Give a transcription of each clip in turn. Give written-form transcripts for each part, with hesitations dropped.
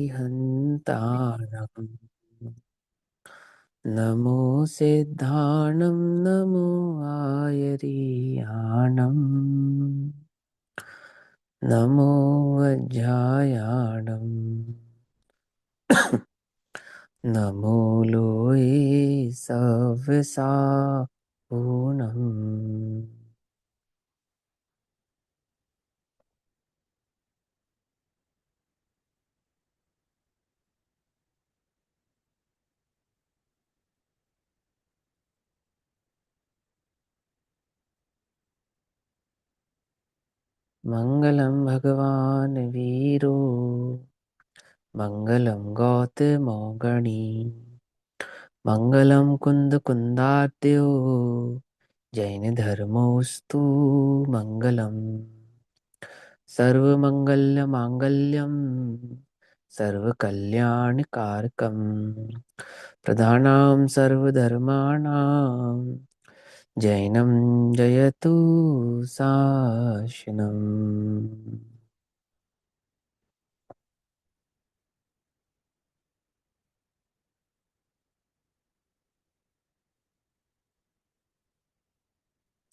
हन्तारम् नमो सिद्धाणं नमो आयर्याणं नमो वज्रायाणं नमो लोये सव्यसा पूनम् मङ्गलं भगवान् वीरो मङ्गलं गौतमोगणी मङ्गलं कुन्दकुन्दाद्यो जैनधर्मोऽस्तु मङ्गलम् सर्वमङ्गलमाङ्गल्यं सर्वकल्याणकारकं प्रधानां सर्वधर्माणां जैनं जयतु शासनम्।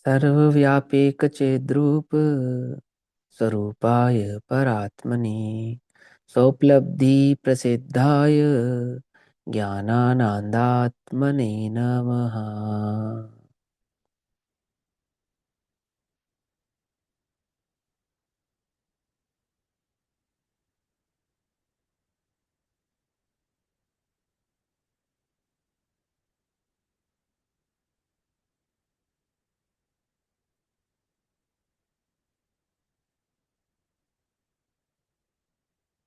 सर्वव्यापीकचेद्रूप स्वरूपाय परात्मने स्वोपलब्धिप्रसिद्धाय ज्ञानानन्दात्मने नमः।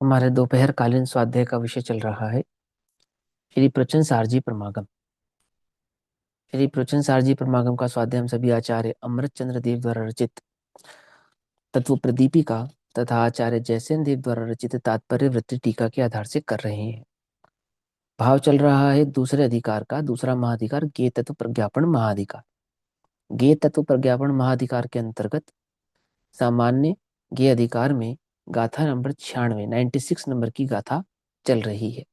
हमारे दोपहर कालीन स्वाध्याय का विषय चल रहा है श्री प्रचन सारजी प्रमागम। श्री प्रचन सारजी प्रमागम का स्वाध्याय हम सभी आचार्य अमृत चंद्र देव द्वारा रचित तत्व प्रदीपिका तथा आचार्य जयसेन देव द्वारा रचित तात्पर्य वृत्ति टीका के आधार से कर रहे हैं। भाव चल रहा है दूसरे अधिकार का, दूसरा महाधिकार ज्ञेय तत्व प्रज्ञापन महाधिकार। ज्ञेय तत्व प्रज्ञापन महाधिकार के अंतर्गत सामान्य ज्ञेय अधिकार में गाथा नंबर 96 96 नंबर की गाथा चल रही है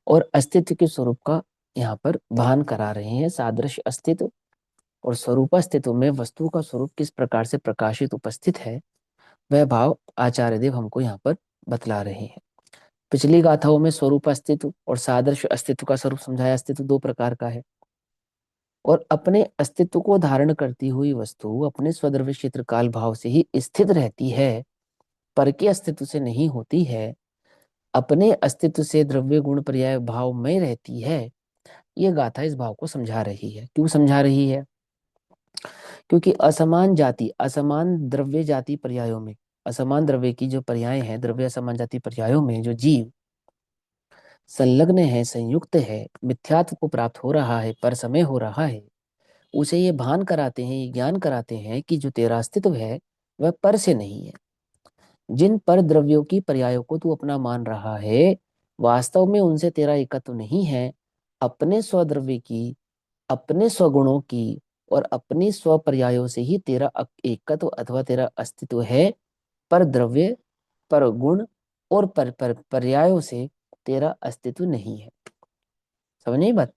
और अस्तित्व के स्वरूप का यहाँ पर भान करा रहे हैं। सादृश्य अस्तित्व और स्वरूप अस्तित्व में वस्तु का स्वरूप किस प्रकार से प्रकाशित उपस्थित है, वह भाव आचार्य देव हमको यहाँ पर बतला रहे हैं। पिछली गाथाओं में स्वरूप अस्तित्व और सादृश्य अस्तित्व का स्वरूप समझाया। अस्तित्व दो प्रकार का है और अपने अस्तित्व को धारण करती हुई वस्तु अपने स्वद्रव्य क्षेत्र काल भाव से ही स्थित रहती है, पर के अस्तित्व से नहीं होती है। अपने अस्तित्व से द्रव्य गुण पर्याय भाव में रहती है। ये गाथा इस भाव को समझा रही है। क्यों समझा रही है? क्योंकि असमान जाति असमान द्रव्य जाति पर्यायों में, असमान द्रव्य की जो पर्याय हैं, द्रव्य असमान जाति पर्यायों में जो जीव संलग्न है, संयुक्त है, मिथ्यात्व को प्राप्त हो रहा है, पर समय हो रहा है, उसे ये भान कराते हैं, ये ज्ञान कराते हैं कि जो तेरा अस्तित्व है वह पर से नहीं है। जिन पर द्रव्यों की पर्यायों को तू अपना मान रहा है, वास्तव में उनसे तेरा एकत्व नहीं है। अपने स्वद्रव्य की, अपने स्वगुणों की और अपनी स्वपर्यायों से ही तेरा एकत्व अथवा तेरा अस्तित्व है। पर द्रव्य, पर गुण और पर पर्यायों से तेरा अस्तित्व नहीं है। समझ नहीं बात?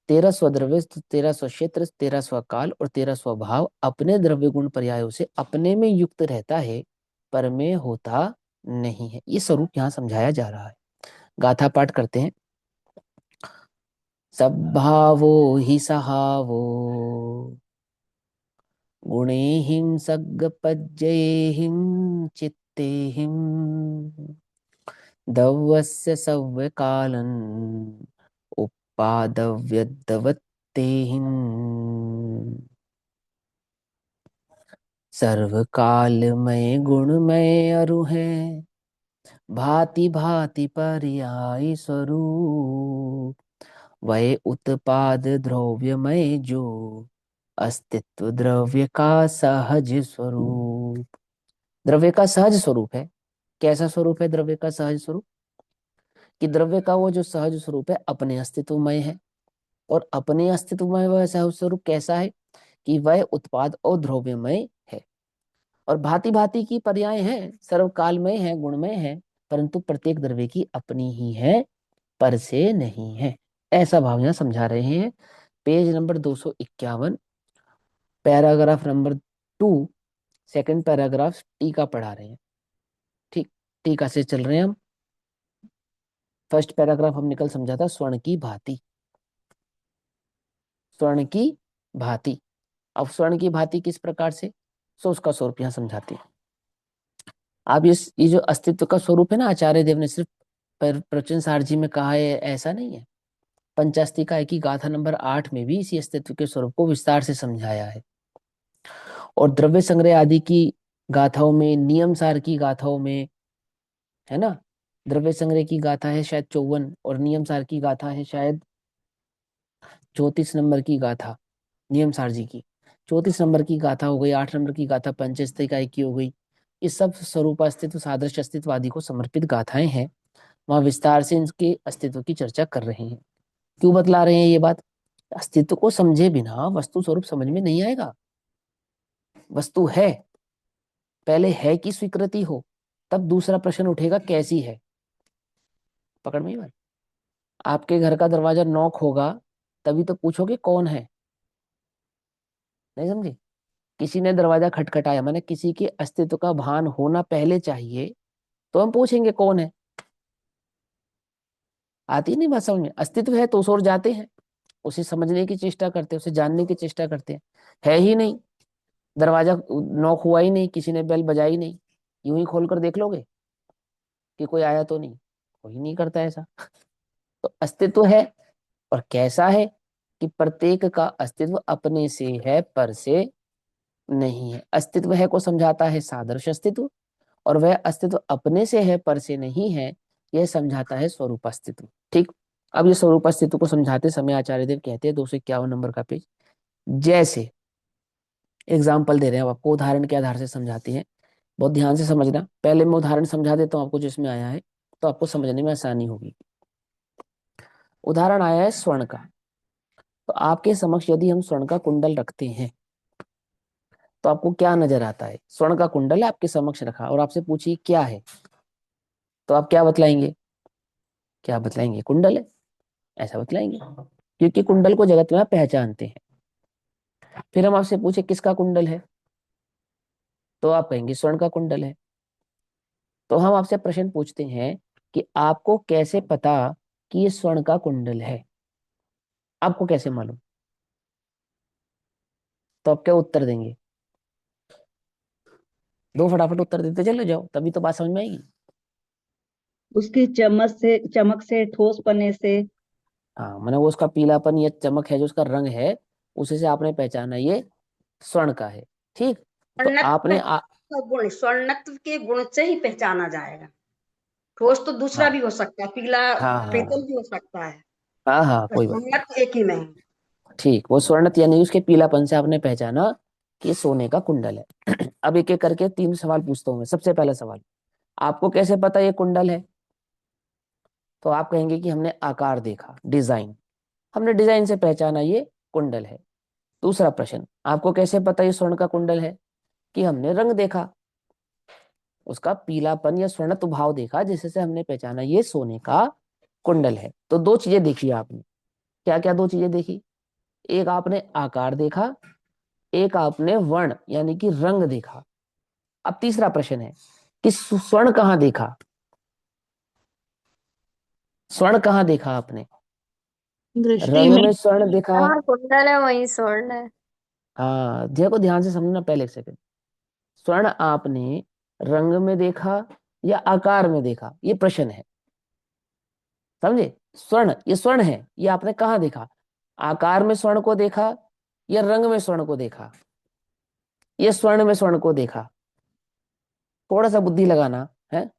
तेरा स्वद्रव्य, तेरा स्वक्षेत्र, तेरा स्वकाल और तेरा स्वभाव अपने द्रव्य गुण पर्यायों से अपने में युक्त रहता है, पर में होता नहीं है। ये स्वरूप यहाँ समझाया जा रहा है। गाथा पाठ करते हैं। सद्भावो हि सहावो गुणेहिं सग्गपज्जैहिं चित्तेहिं दवस्य सव्यकालन् उपादव्यदवत्तेहिं सर्वकालमय गुणमय अरु हैं भांति भांति पर्याय स्वरूप वह उत्पाद द्रव्यमय जो अस्तित्व द्रव्य का सहज स्वरूप। द्रव्य का सहज स्वरूप है। कैसा स्वरूप है द्रव्य का सहज स्वरूप? कि द्रव्य का वो जो सहज स्वरूप है अपने अस्तित्वमय है। और अपने अस्तित्वमय वह सहज स्वरूप कैसा है? कि वह उत्पाद और द्रव्यमय है और भांति भांति की पर्याय हैं, सर्वकालमय है, गुणमय है, परंतु प्रत्येक द्रव्य की अपनी ही है, पर से नहीं है। ऐसा भाव यहां समझा रहे हैं। Page number 251, paragraph number 2, second paragraph, टीका पढ़ा रहे हैं। ठीक, टीका से चल रहे हैं हम। फर्स्ट पैराग्राफ हमने कल समझा था, स्वर्ण की भांति। स्वर्ण की भांति। अब स्वर्ण की भांति किस प्रकार से, सो उसका स्वरूप यहां समझाते हैं। आप ये जो अस्तित्व का स्वरूप है ना, आचार्य देव ने सिर्फ प्रवचन सारजी में कहा है ऐसा नहीं है। पंचास्तिका की गाथा नंबर 8 में भी इसी अस्तित्व के स्वरूप को विस्तार से समझाया है। और द्रव्य संग्रह आदि की गाथाओं में, नियम सार की गाथाओं में, है ना, द्रव्य संग्रह की गाथा है शायद 54 और नियम सार की गाथा है शायद 34 नंबर की गाथा, नियम सार जी की 34 नंबर की गाथा हो गई, 8 नंबर की गाथा पंचस्तिका की हो गई। ये सब स्वरूप अस्तित्व, सादृश्य अस्तित्व आदि को समर्पित गाथाएं हैं। वहां विस्तार से इनके अस्तित्व की चर्चा कर रहे हैं। क्यों बतला रहे हैं ये बात? अस्तित्व को समझे बिना वस्तु स्वरूप समझ में नहीं आएगा। वस्तु है, पहले है की स्वीकृति हो, तब दूसरा प्रश्न उठेगा कैसी है। पकड़ में ही बात। आपके घर का दरवाजा नॉक होगा, तभी तो पूछोगे कौन है। नहीं समझे? किसी ने दरवाजा खटखटाया, माने किसी के अस्तित्व का भान होना पहले चाहिए, तो हम पूछेंगे कौन है। आती नहीं बात समझ में? अस्तित्व है तो उस ओर जाते हैं, उसे समझने की चेष्टा करते हैं, उसे जानने की चेष्टा करते हैं। है ही नहीं, दरवाजा नॉक हुआ ही नहीं, किसी ने बेल बजाई नहीं, यूं ही खोल कर देख लोगे कि कोई आया तो नहीं? कोई नहीं करता ऐसा। तो अस्तित्व है, और कैसा है कि प्रत्येक का अस्तित्व अपने से है, पर से नहीं है। अस्तित्व है को समझाता है सादृश्य अस्तित्व, और वह अस्तित्व अपने से है, पर से नहीं है, यह समझाता है स्वरूप अस्तित्व। ठीक। अब ये स्वरूप अस्तित्व को समझाते समय आचार्य देव कहते हैं, 251 नंबर का पेज, जैसे एग्जाम्पल दे रहे हैं, अब आपको उदाहरण के आधार से समझाते हैं। बहुत ध्यान से समझना, पहले मैं उदाहरण समझा देता हूँ आपको जिसमें आया है, तो आपको समझने में आसानी होगी। उदाहरण आया है स्वर्ण का। तो आपके समक्ष यदि हम स्वर्ण का कुंडल रखते हैं, तो आपको क्या नजर आता है? स्वर्ण का कुंडल है आपके समक्ष रखा, और आपसे पूछिए क्या है, तो आप क्या बतलाएंगे? क्या बतलाएंगे? कुंडल है, ऐसा बतलाएंगे, क्योंकि कुंडल को जगत में आप पहचानते हैं। फिर हम आपसे पूछे किसका कुंडल है, तो आप कहेंगे स्वर्ण का कुंडल है। तो हम आपसे प्रश्न पूछते हैं कि आपको कैसे पता कि ये स्वर्ण का कुंडल है? आपको कैसे मालूम? तो आप क्या उत्तर देंगे? दो फटाफट उत्तर देते चले जाओ, तभी तो बात समझ में आएगी। उसकी चमक से ठोस पने से। हाँ, मैंने वो उसका पीलापन या चमक है, जो उसका रंग है, उसी से आपने पहचाना ये स्वर्ण का है। ठीक। तो स्वर्णत्व आपने का गुण, स्वर्णत्व के गुण से ही पहचाना जाएगा। ठोस तो दूसरा हाँ भी हो सकता है, पीला हाँ हाँ पीतल भी हो सकता है, हाँ हाँ, पर कोई बात। स्वर्णत्व एक ही में है। ठीक, वो स्वर्ण यानी उसके पीलापन से आपने पहचाना कि सोने का कुंडल है। अब एक एक करके 3 सवाल पूछता हूँ मैं। सबसे पहला सवाल, आपको कैसे पता ये कुंडल है? तो आप कहेंगे कि हमने आकार देखा, डिजाइन, हमने डिजाइन से पहचाना ये कुंडल है। दूसरा प्रश्न, आपको कैसे पता ये स्वर्ण का कुंडल है? कि हमने रंग देखा, उसका पीलापन या स्वर्णत्व भाव देखा, जिससे हमने पहचाना ये सोने का कुंडल है। तो दो चीजें देखी आपने। क्या क्या दो चीजें देखी? एक आपने आकार देखा, एक आपने वर्ण यानी कि रंग देखा। अब तीसरा प्रश्न है कि स्वर्ण कहाँ देखा? स्वर्ण कहाँ देखा आपने? दृष्टि रंग में। में स्वर्ण देखा? हाँ कुंडल है वही स्वर्ण है। हाँ, देखो ध्यान से समझना पहले एक सेकंड। स्वर्ण आपने रंग में देखा या आकार में देखा, ये प्रश्न है। समझे? स्वर्ण, ये स्वर्ण है, ये आपने कहाँ देखा? आकार में स्वर्ण को देखा या रंग में स्वर्ण को देखा? ये स्वर्ण में स्वर्ण को देखा। थोड़ा सा बुद्धि लगाना है,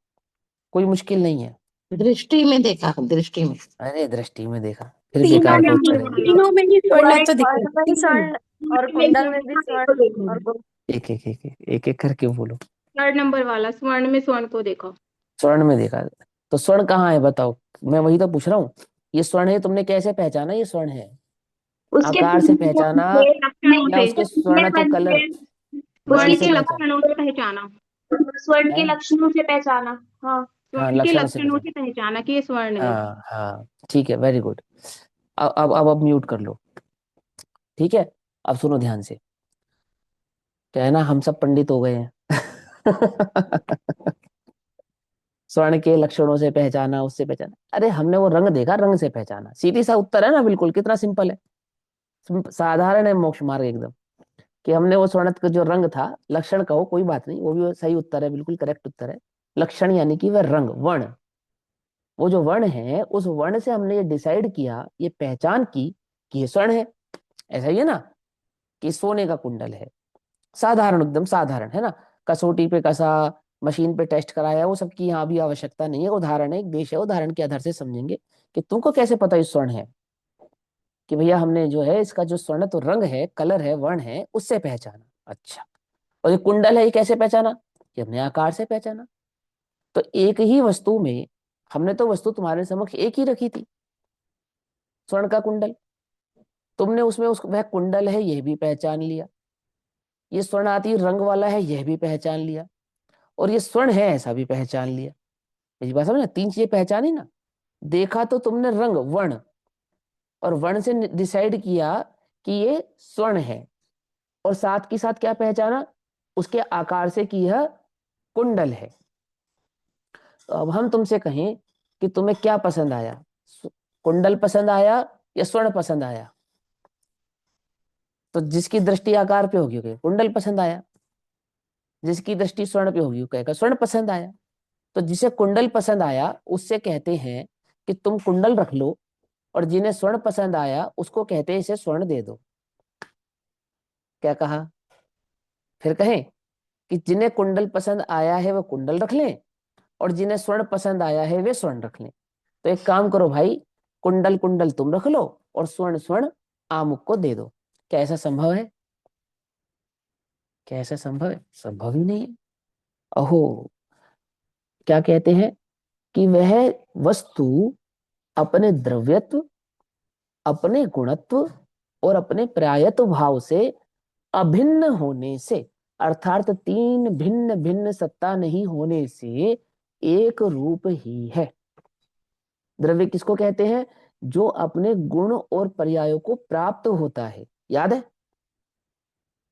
कोई मुश्किल नहीं है। दृष्टि में देखा, दृष्टि में। अरे दृष्टि में देखा, फिर तीनों बेकार का नंबर उत्तर है। वाला, तीनों में ही स्वर्ण तो दिखा, स्वर्ण में भी स्वर्ण और कुंडल में भी स्वर्ण और एक एक एक एक एक एक करके बोलो। 3rd नंबर वाला, स्वर्ण में स्वर्ण को देखा। स्वर्ण में देखा, तो स्वर्ण कहाँ है बताओ? मैं वही तो पूछ रहा हूँ। ये स्वर्ण है, तुमने कैसे पहचाना ये स्वर्ण है? उसके आकार से पहचाना लक्षणों या से, उसके स्वर्णत्व कलर वर्ण स्वर्ण से के पहचाना? लक्षणों से पहचाना। स्वर्ण के है? लक्षणों से पहचाना। हाँ हाँ, स्वर्ण के लक्षण से लक्षणों पहचान। से पहचाना कि ये स्वर्ण है। हाँ हाँ, ठीक है, वेरी गुड। अब म्यूट कर लो। ठीक है, अब सुनो ध्यान से। क्या है ना, हम सब पंडित हो गए हैं। स्वर्ण के लक्षणों से पहचाना, उससे पहचाना, अरे हमने वो रंग देखा, रंग से पहचाना, सीधी सा उत्तर है ना, बिल्कुल कितना सिंपल है। साधारण है मोक्ष मार्ग एकदम। कि हमने वो स्वर्ण का जो रंग था, लक्षण कहो कोई बात नहीं, वो भी सही उत्तर है, बिल्कुल करेक्ट उत्तर है। लक्षण यानी कि वह रंग, वर्ण, वो जो वर्ण है, उस वर्ण से हमने ये डिसाइड किया, ये पहचान की कि ये स्वर्ण है। ऐसा ही है ना, कि सोने का कुंडल है। साधारण, एकदम साधारण है ना। कसौटी पे कसा, मशीन पे टेस्ट कराया, वो सब की यहाँ भी आवश्यकता नहीं है। उदाहरण है, एक देश है, उदाहरण के आधार से समझेंगे कि तुमको कैसे पता ये स्वर्ण है। कि भैया हमने जो है इसका जो स्वर्ण तो रंग है, कलर है, वर्ण है, उससे पहचाना। अच्छा, और ये कुंडल है, ये कैसे पहचाना? ये हमने आकार से पहचाना। तो एक ही वस्तु में, हमने तो वस्तु तुम्हारे समक्ष एक ही रखी थी, स्वर्ण का कुंडल। तुमने उसमें उस वह कुंडल है यह भी पहचान लिया, ये स्वर्ण आती रंग वाला है यह भी पहचान लिया, और ये स्वर्ण है ऐसा भी पहचान लिया। मेरी बात समझ ना, तीन चीजें पहचानी ना। देखा तो तुमने रंग, वर्ण, और वर्ण से डिसाइड किया कि ये स्वर्ण है, और साथ के साथ क्या पहचाना? उसके आकार से कि यह कुंडल है। तो अब हम तुमसे कहें कि तुम्हें क्या पसंद आया, कुंडल पसंद आया या स्वर्ण पसंद आया? तो जिसकी दृष्टि आकार पे होगी, कहे कुंडल पसंद आया। जिसकी दृष्टि स्वर्ण पे होगी, वो कहेगा स्वर्ण पसंद आया। तो जिसे कुंडल पसंद आया उससे कहते हैं कि तुम कुंडल रख लो, और जिन्हें स्वर्ण पसंद आया उसको कहते हैं इसे स्वर्ण दे दो। क्या कहा? फिर कहें कि जिन्हें कुंडल पसंद आया है वो कुंडल रख लें, और जिन्हें स्वर्ण पसंद आया है वे स्वर्ण रख लें। तो एक काम करो भाई, कुंडल कुंडल तुम रख लो, और स्वर्ण स्वर्ण आमुक को दे दो। क्या ऐसा संभव है? क्या ऐसा संभव है? संभव ही नहीं है। अहो, क्या कहते हैं कि वह वस्तु अपने द्रव्यत्व, अपने गुणत्व और अपने पर्यायत्व भाव से अभिन्न होने से, अर्थात तीन भिन्न भिन्न सत्ता नहीं होने से एक रूप ही है। द्रव्य किसको कहते हैं? जो अपने गुण और पर्यायों को प्राप्त होता है। याद है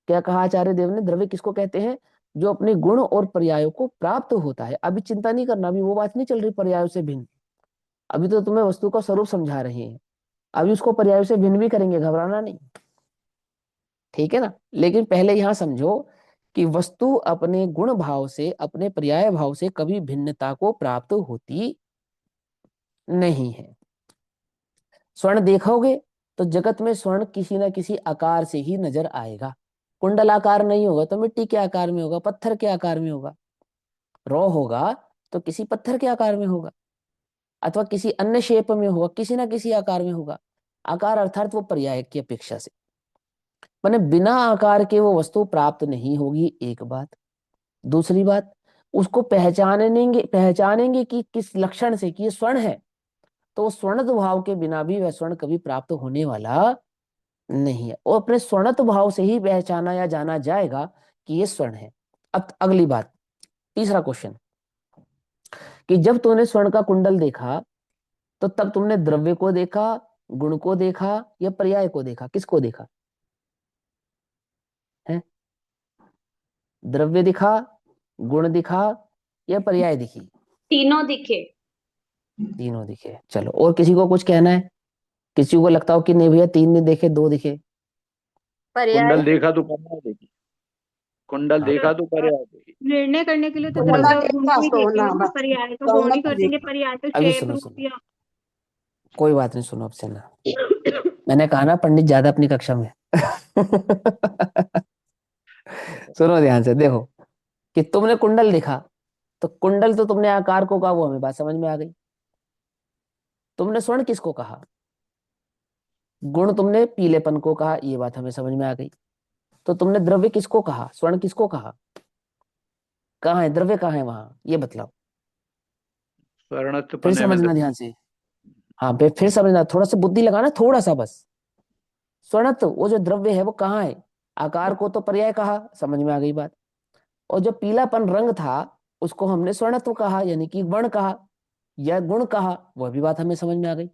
क्या कहा आचार्य देव ने? द्रव्य किसको कहते हैं? जो अपने गुण और पर्यायों को प्राप्त होता है। अभी चिंता नहीं करना, अभी वो बात नहीं चल रही पर्यायों से भिन्न। अभी तो तुम्हें वस्तु का स्वरूप समझा रहे हैं, अभी उसको पर्यायों से भिन्न भी करेंगे, घबराना नहीं। ठीक है ना? लेकिन पहले यहां समझो कि वस्तु अपने गुण भाव से, अपने पर्याय भाव से कभी भिन्नता को प्राप्त होती नहीं है। स्वर्ण देखोगे तो जगत में स्वर्ण किसी ना किसी आकार से ही नजर आएगा। कुंडल आकार नहीं होगा तो मिट्टी के आकार में होगा, पत्थर के आकार में होगा। रॉ होगा तो किसी पत्थर के आकार में होगा, अथवा किसी अन्य शेप में होगा, किसी ना किसी आकार में होगा। आकार अर्थात वो पर्याय की अपेक्षा से, माने बिना आकार के वो वस्तु प्राप्त नहीं होगी, एक बात। दूसरी बात, उसको पहचानेंगे कि किस लक्षण से कि ये स्वर्ण है, तो वो स्वर्णत भाव के बिना भी वह स्वर्ण कभी प्राप्त होने वाला नहीं है। और अपने स्वर्णत भाव से ही पहचाना या जाना जाएगा कि ये स्वर्ण है। अब अगली बात, तीसरा क्वेश्चन, कि जब तूने स्वर्ण का कुंडल देखा तो तब तुमने द्रव्य को देखा, गुण को देखा, या पर्याय को देखा? किसको देखा है? द्रव्य दिखा, गुण दिखा, या पर्याय दिखी? तीनों दिखे। तीनों दिखे। चलो, और किसी को कुछ कहना है? किसी को लगता हो कि नहीं भैया तीन नहीं देखे, दो दिखे? पर्याय। कुंडल देखा तो पर्याय देखी, कुंडल हाँ, देखा तो पर्याय देखी। निर्णय करने के लिए तो सोना द्रव्य और गुण देखा, को ही सोना देखेंगे, तो बस। पर्याय तो गौण ही रौनक कर देंगे, देखी। पर्याय तो अभी शेप सुनो रूप सुनो, या कोई बात नहीं, सुनो अब से ना। मैंने कहा ना पंडित ज्यादा अपनी कक्षा में। सुनो ध्यान से, देखो कि तुमने कुंडल देखा, तो कुंडल तो तुमने आकार को कहा, वो हमें बात समझ में आ गई। तुमने स्वर्ण किसको कहा? गुण तुमने पीलेपन को कहा, ये बात हमें समझ में आ गई। तो तुमने द्रव्य किसको कहा, स्वर्ण किसको कहा? कहाँ है द्रव्य, कहाँ है वहां, ये बतलाओ। स्वर्णत्व फिर पने में समझना ध्यान से। हाँ, फिर समझना, थोड़ा सा बुद्धि लगाना, थोड़ा सा बस। स्वर्णत्व वो जो द्रव्य है वो कहाँ है? आकार को तो पर्याय कहा, समझ में आ गई बात। और जो पीलापन रंग था उसको हमने स्वर्णत्व कहा, यानी कि वर्ण कहा या गुण कहा, वह भी बात हमें समझ में आ गई।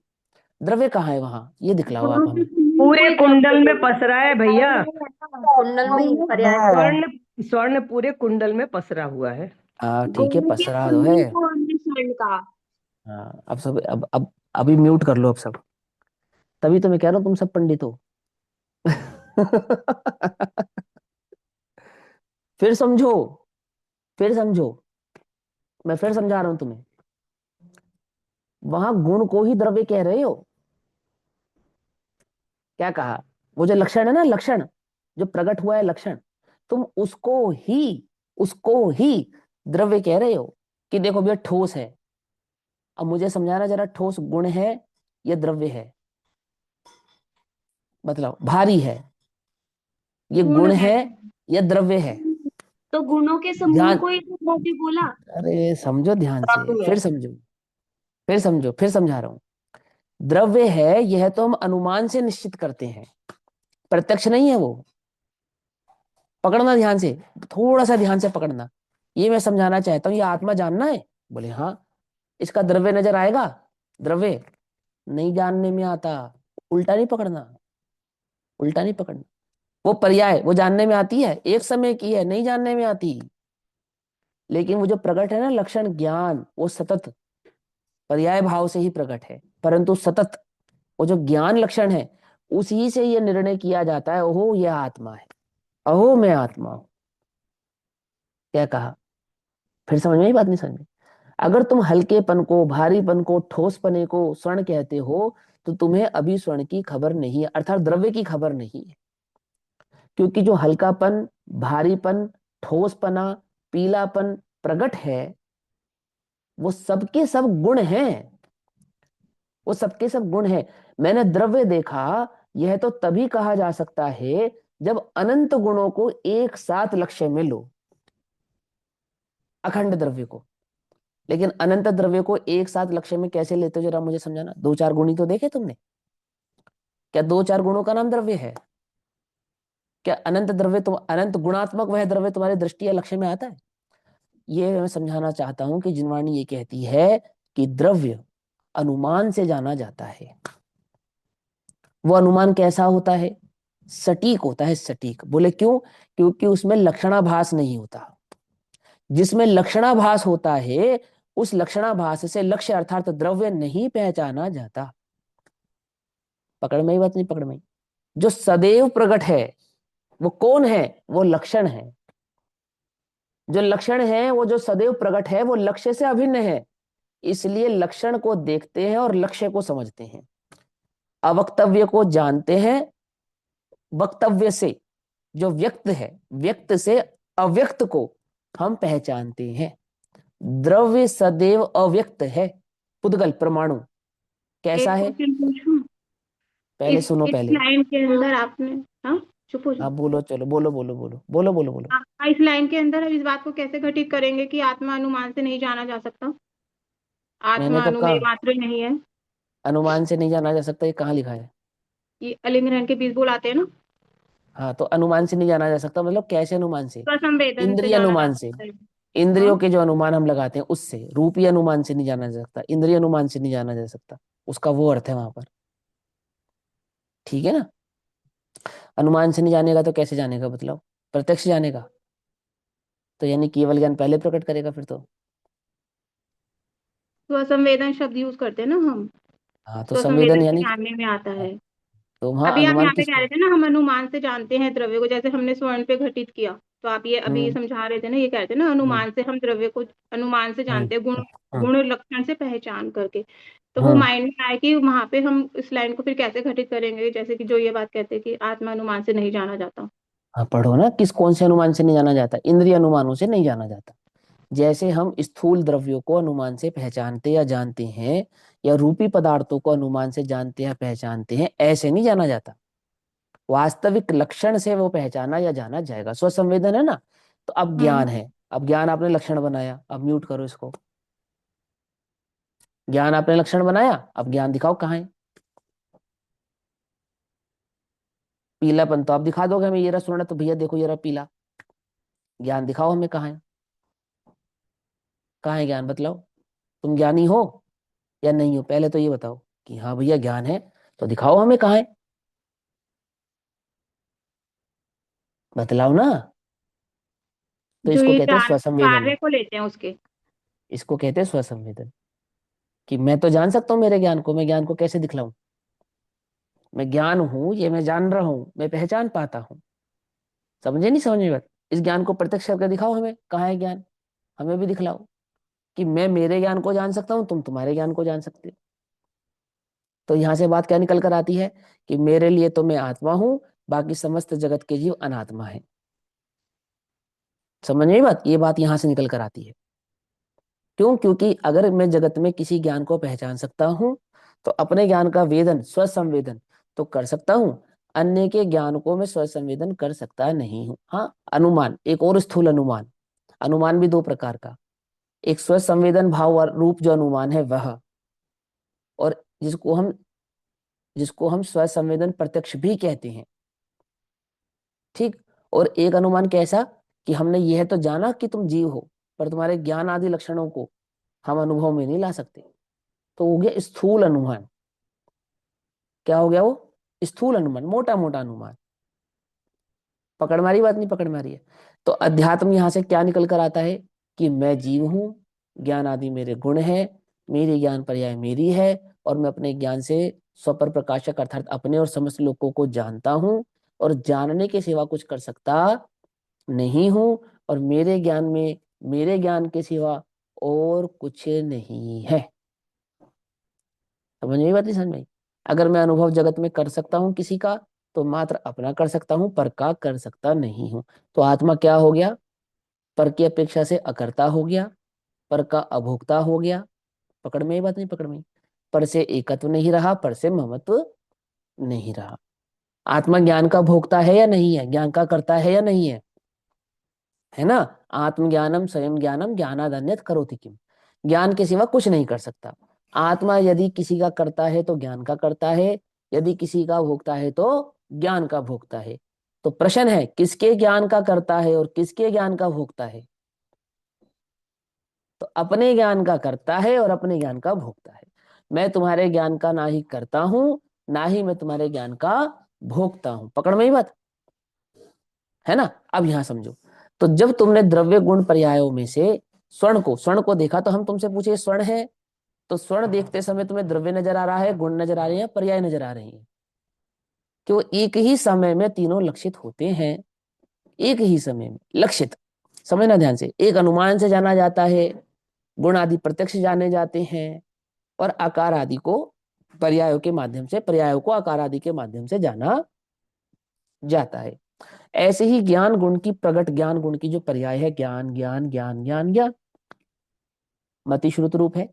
द्रव्य कहाँ है वहां, ये दिखलाओ आप हमें। पूरे कुंडल में पसरा है भैया। कुंडल में ही पर्याय स्वर्ण स्वर्ण पूरे कुंडल में पसरा हुआ है। हाँ ठीक है, पसरा तो है। स्वर्ण का। हाँ अब सब, अब अभी म्यूट कर लो अब सब, तभी तो मैं कह रहा हूँ तुम सब पंडित हो। फिर समझो, फिर समझो, मैं फिर समझा रहा हूं तुम्हें। वहां गुण को ही द्रव्य कह रहे हो। क्या कहा, वो जो लक्षण है ना, लक्षण जो प्रकट हुआ है लक्षण, तुम उसको ही द्रव्य कह रहे हो। कि देखो भैया ठोस है, अब मुझे समझाना जरा, ठोस गुण है या द्रव्य है? मतलब भारी है, ये गुण है या द्रव्य है? तो गुणों के समूह ध्यान, को ही तो द्रव्य बोला। अरे समझो ध्यान से, द्रव्य फिर समझो, फिर समझो, फिर समझा रहा हूं। द्रव्य है यह तो हम अनुमान से निश्चित करते हैं, प्रत्यक्ष नहीं है वो। पकड़ना ध्यान से, थोड़ा सा ध्यान से पकड़ना। ये मैं समझाना चाहता हूँ, ये आत्मा जानना है। बोले हाँ, इसका द्रव्य नजर आएगा? द्रव्य नहीं जानने में आता। उल्टा नहीं पकड़ना, उल्टा नहीं पकड़ना। वो पर्याय वो जानने में आती है, एक समय की है, नहीं जानने में आती। लेकिन वो जो प्रकट है ना लक्षण ज्ञान, वो सतत पर्याय भाव से ही प्रकट है, परंतु सतत वो जो ज्ञान लक्षण है, उसी से ये निर्णय किया जाता है, ओहो यह आत्मा है, अहो मैं आत्मा हूं। क्या कहा, फिर समझ में आई बात, नहीं समझ में? अगर तुम हल्केपन को, भारीपन को, ठोसपने को स्वर्ण कहते हो, तो तुम्हें अभी स्वर्ण की खबर नहीं है, अर्थात द्रव्य की खबर नहीं है। क्योंकि जो हल्कापन, भारीपन, ठोसपना, पीलापन प्रकट है, वो सबके सब गुण हैं, वो सबके सब गुण हैं। मैंने द्रव्य देखा, यह तो तभी कहा जा सकता है जब अनंत गुणों को एक साथ लक्ष्य में लो, अखंड द्रव्य को। लेकिन अनंत द्रव्य को एक साथ लक्ष्य में कैसे लेते हो, जरा मुझे समझाना। दो चार गुणी तो देखे तुमने? क्या दो चार गुणों का नाम द्रव्य है? क्या अनंत द्रव्य, तुम अनंत गुणात्मक वह द्रव्य तुम्हारी दृष्टि या लक्ष्य में आता है? ये मैं समझाना चाहता हूं कि जिनवाणी ये कहती है कि द्रव्य अनुमान से जाना जाता है। वो अनुमान कैसा होता है? सटीक होता है, सटीक। बोले क्यों? क्योंकि उसमें लक्षणाभास नहीं होता। जिसमें लक्षणाभास होता है, उस लक्षणाभास से लक्ष्य अर्थात द्रव्य नहीं पहचाना जाता। पकड़ में ही बात, नहीं पकड़ में? जो सदैव प्रकट है वो कौन है? वो लक्षण है। जो लक्षण है, वो जो सदैव प्रकट है, वो लक्ष्य से अभिन्न है। इसलिए लक्षण को देखते हैं और लक्ष्य को समझते हैं। अवक्तव्य को जानते हैं वक्तव्य से। जो व्यक्त है, व्यक्त से अव्यक्त को हम पहचानते हैं। द्रव्य सदैव अव्यक्त है। पुद्गल परमाणु कैसा एक है? क्वेश्चन पूछूं? पहले सुनो इस पहले। लाइन के अंदर आपने, हाँ चुप हो जाओ। हाँ बोलो, चलो बोलो बोलो बोलो बोलो बोलो बोलो। इस लाइन के अंदर हम इस बात को कैसे घटित करेंगे कि आत्मा अनुमान से नहीं जाना जा सकता? मैंने आत्मा कब अनुमेय कहा मात्र नहीं है। अनुमान से नहीं जाना जा सकता? ये कहाँ लिखा है? ये अलिंग रहन के बीज बोल आते हैं ना। हाँ तो अनुमान से नहीं जाना जा सकता मतलब कैसे अनुमान से? स्वसंवेदन से इंद्रिय जाना जा अनुमान से। सकता है। इंद्रियों हाँ, के जो अनुमान हम लगाते हैं उससे। रूपी अनुमान से नहीं जाना जा सकता, इंद्रिय अनुमान से नहीं जाना जा सकता। उसका वो अर्थ है वहां पर, ठीक है ना? अनुमान से नहीं जानेगा तो कैसे जानेगा, मतलब प्रत्यक्ष जानेगा? तो यानी केवल ज्ञान पहले प्रकट करेगा फिर तो। स्वसंवेदन शब्द यूज करते हैं ना हम। हाँ तो संवेदन स्वसंवेदन से यानी कि, जानने में आता है। तो वहां अभी आप अनुमान यहाँ पे कह किसको? रहे थे ना, हम अनुमान से जानते हैं द्रव्य को, जैसे हमने स्वर्ण पे घटित किया। तो आप ये अभी ये हम्म समझा रहे थे ना, ये कह रहे थे ना हम्म अनुमान से हम द्रव्य को अनुमान से हम्म जानते हैं, गुण हम्म गुण लक्षण से पहचान करके। तो वो हम्म। माइंड में आया कि वहां पे हम इस लाइन को फिर कैसे घटित करेंगे, जैसे कि जो ये बात कहते हैं कि आत्मा अनुमान से नहीं जाना जाता। हाँ पढ़ो ना, किस कौन से अनुमान से नहीं जाना जाता? इंद्रिय अनुमानों से नहीं जाना जाता। जैसे हम स्थूल द्रव्यों को अनुमान से पहचानते या जानते हैं, या रूपी पदार्थों को अनुमान से जानते या पहचानते हैं, ऐसे नहीं जाना जाता। वास्तविक लक्षण से वो पहचाना या जाना जाएगा। स्वसंवेदन है ना, तो अब ज्ञान हम्म। है। अब ज्ञान आपने लक्षण बनाया, अब म्यूट करो इसको। ज्ञान आपने लक्षण बनाया, अब ज्ञान दिखाओ कहाँ है? पीलापन तो आप दिखा दोगे हमें, ये रहा स्वर्ण, तो भैया देखो ये रहा पीला। ज्ञान दिखाओ हमें कहाँ है? कहाँ है ज्ञान, बतलाओ। तुम ज्ञानी हो या नहीं हो, पहले तो ये बताओ कि हाँ भैया ज्ञान है, तो दिखाओ हमें कहाँ है, बतलाओ ना। तो जो इसको ये कहते हैं चार स्वसंवेदन। कार्य को लेते हैं उसके। इसको कहते हैं स्वसंवेदन, कि मैं तो जान सकता हूँ मेरे ज्ञान को, मैं ज्ञान को कैसे दिखलाऊं। मैं ज्ञान हूं, ये मैं जान रहा हूं, मैं पहचान पाता हूँ। समझे नहीं समझ में बात? इस ज्ञान को प्रत्यक्ष करके दिखाओ हमें, कहाँ है ज्ञान, हमें भी दिखलाओ कि मैं मेरे ज्ञान को जान सकता हूँ, तुम तुम्हारे ज्ञान को जान सकते हो। तो यहां से बात क्या निकल कर आती है कि मेरे लिए तो मैं आत्मा हूं, बाकी समस्त जगत के जीव अनात्मा है। समझ में बात, ये बात यहां से निकल कर आती है। क्यों? क्योंकि अगर मैं जगत में किसी ज्ञान को पहचान सकता हूं, तो अपने ज्ञान का वेदन, स्वसंवेदन तो कर सकता हूं। अन्य के ज्ञान को मैं स्वसंवेदन कर सकता नहीं हूं। हाँ, अनुमान, एक और स्थूल अनुमान। अनुमान भी दो प्रकार का, एक स्वसंवेदन भाव रूप जो अनुमान है वह, और जिसको हम स्वसंवेदन प्रत्यक्ष भी कहते हैं। ठीक। और एक अनुमान कैसा, कि हमने यह तो जाना कि तुम जीव हो, पर तुम्हारे ज्ञान आदि लक्षणों को हम अनुभव में नहीं ला सकते। तो हो गया स्थूल अनुमान। क्या हो गया वो? स्थूल अनुमान, मोटा मोटा अनुमान। पकड़ मारी बात, नहीं पकड़ मारी है? तो अध्यात्म यहां से क्या निकल कर आता है कि मैं जीव हूं, ज्ञान आदि मेरे गुण है, मेरी ज्ञान पर्याय मेरी है, और मैं अपने ज्ञान से स्वपर प्रकाशक अर्थात अपने और समस्त लोगों को जानता हूं, और जानने के सिवा कुछ कर सकता नहीं हूं, और मेरे ज्ञान के सिवा और कुछ नहीं है। समझ में बात, नहीं समझ में आई? अगर मैं अनुभव जगत में कर सकता हूँ किसी का, तो मात्र अपना कर सकता हूँ, पर का कर सकता नहीं हूँ। तो आत्मा क्या हो गया? पर की अपेक्षा से अकर्ता हो गया, पर का अभोक्ता हो गया। पकड़ में ये बात, नहीं पकड़ में? पर से एकत्व नहीं रहा, पर से ममत्व नहीं रहा। आत्मा ज्ञान का भोक्ता है या नहीं है, ज्ञान का करता है या नहीं है ना? आत्मज्ञानम स्वयं ज्ञानम ज्ञानाद अन्यत् करोति किम। ज्ञान के सिवा कुछ नहीं कर सकता। आत्मा यदि किसी का करता है तो ज्ञान का करता है, यदि किसी का भोगता है तो ज्ञान का भोगता है। तो प्रश्न है, किसके ज्ञान का करता है और किसके ज्ञान का भोगता है? तो अपने ज्ञान का करता है और अपने ज्ञान का भोगता है। मैं तुम्हारे ज्ञान का ना ही करता हूं, ना ही मैं तुम्हारे ज्ञान का भोगता हूं। पकड़ में ही बात है ना? अब यहां समझो। तो जब तुमने द्रव्य गुण पर्यायों में से स्वर्ण को देखा, तो हम तुमसे पूछे स्वर्ण है, तो स्वर्ण देखते समय तुम्हें द्रव्य नजर आ रहा है, गुण नजर आ रहे हैं, पर्याय नजर आ रहे हैं? क्यों? एक ही समय में तीनों लक्षित होते हैं, एक ही समय में लक्षित। समझना ध्यान से, एक अनुमान से जाना जाता है, गुण आदि प्रत्यक्ष जाने जाते हैं, और आकार आदि को पर्यायों के माध्यम से, पर्यायों को आकार आदि के माध्यम से जाना जाता है। ऐसे ही ज्ञान गुण की प्रगट, ज्ञान गुण की जो पर्याय है, ज्ञान ज्ञान ज्ञान ज्ञान ज्ञान, मति श्रुत रूप है,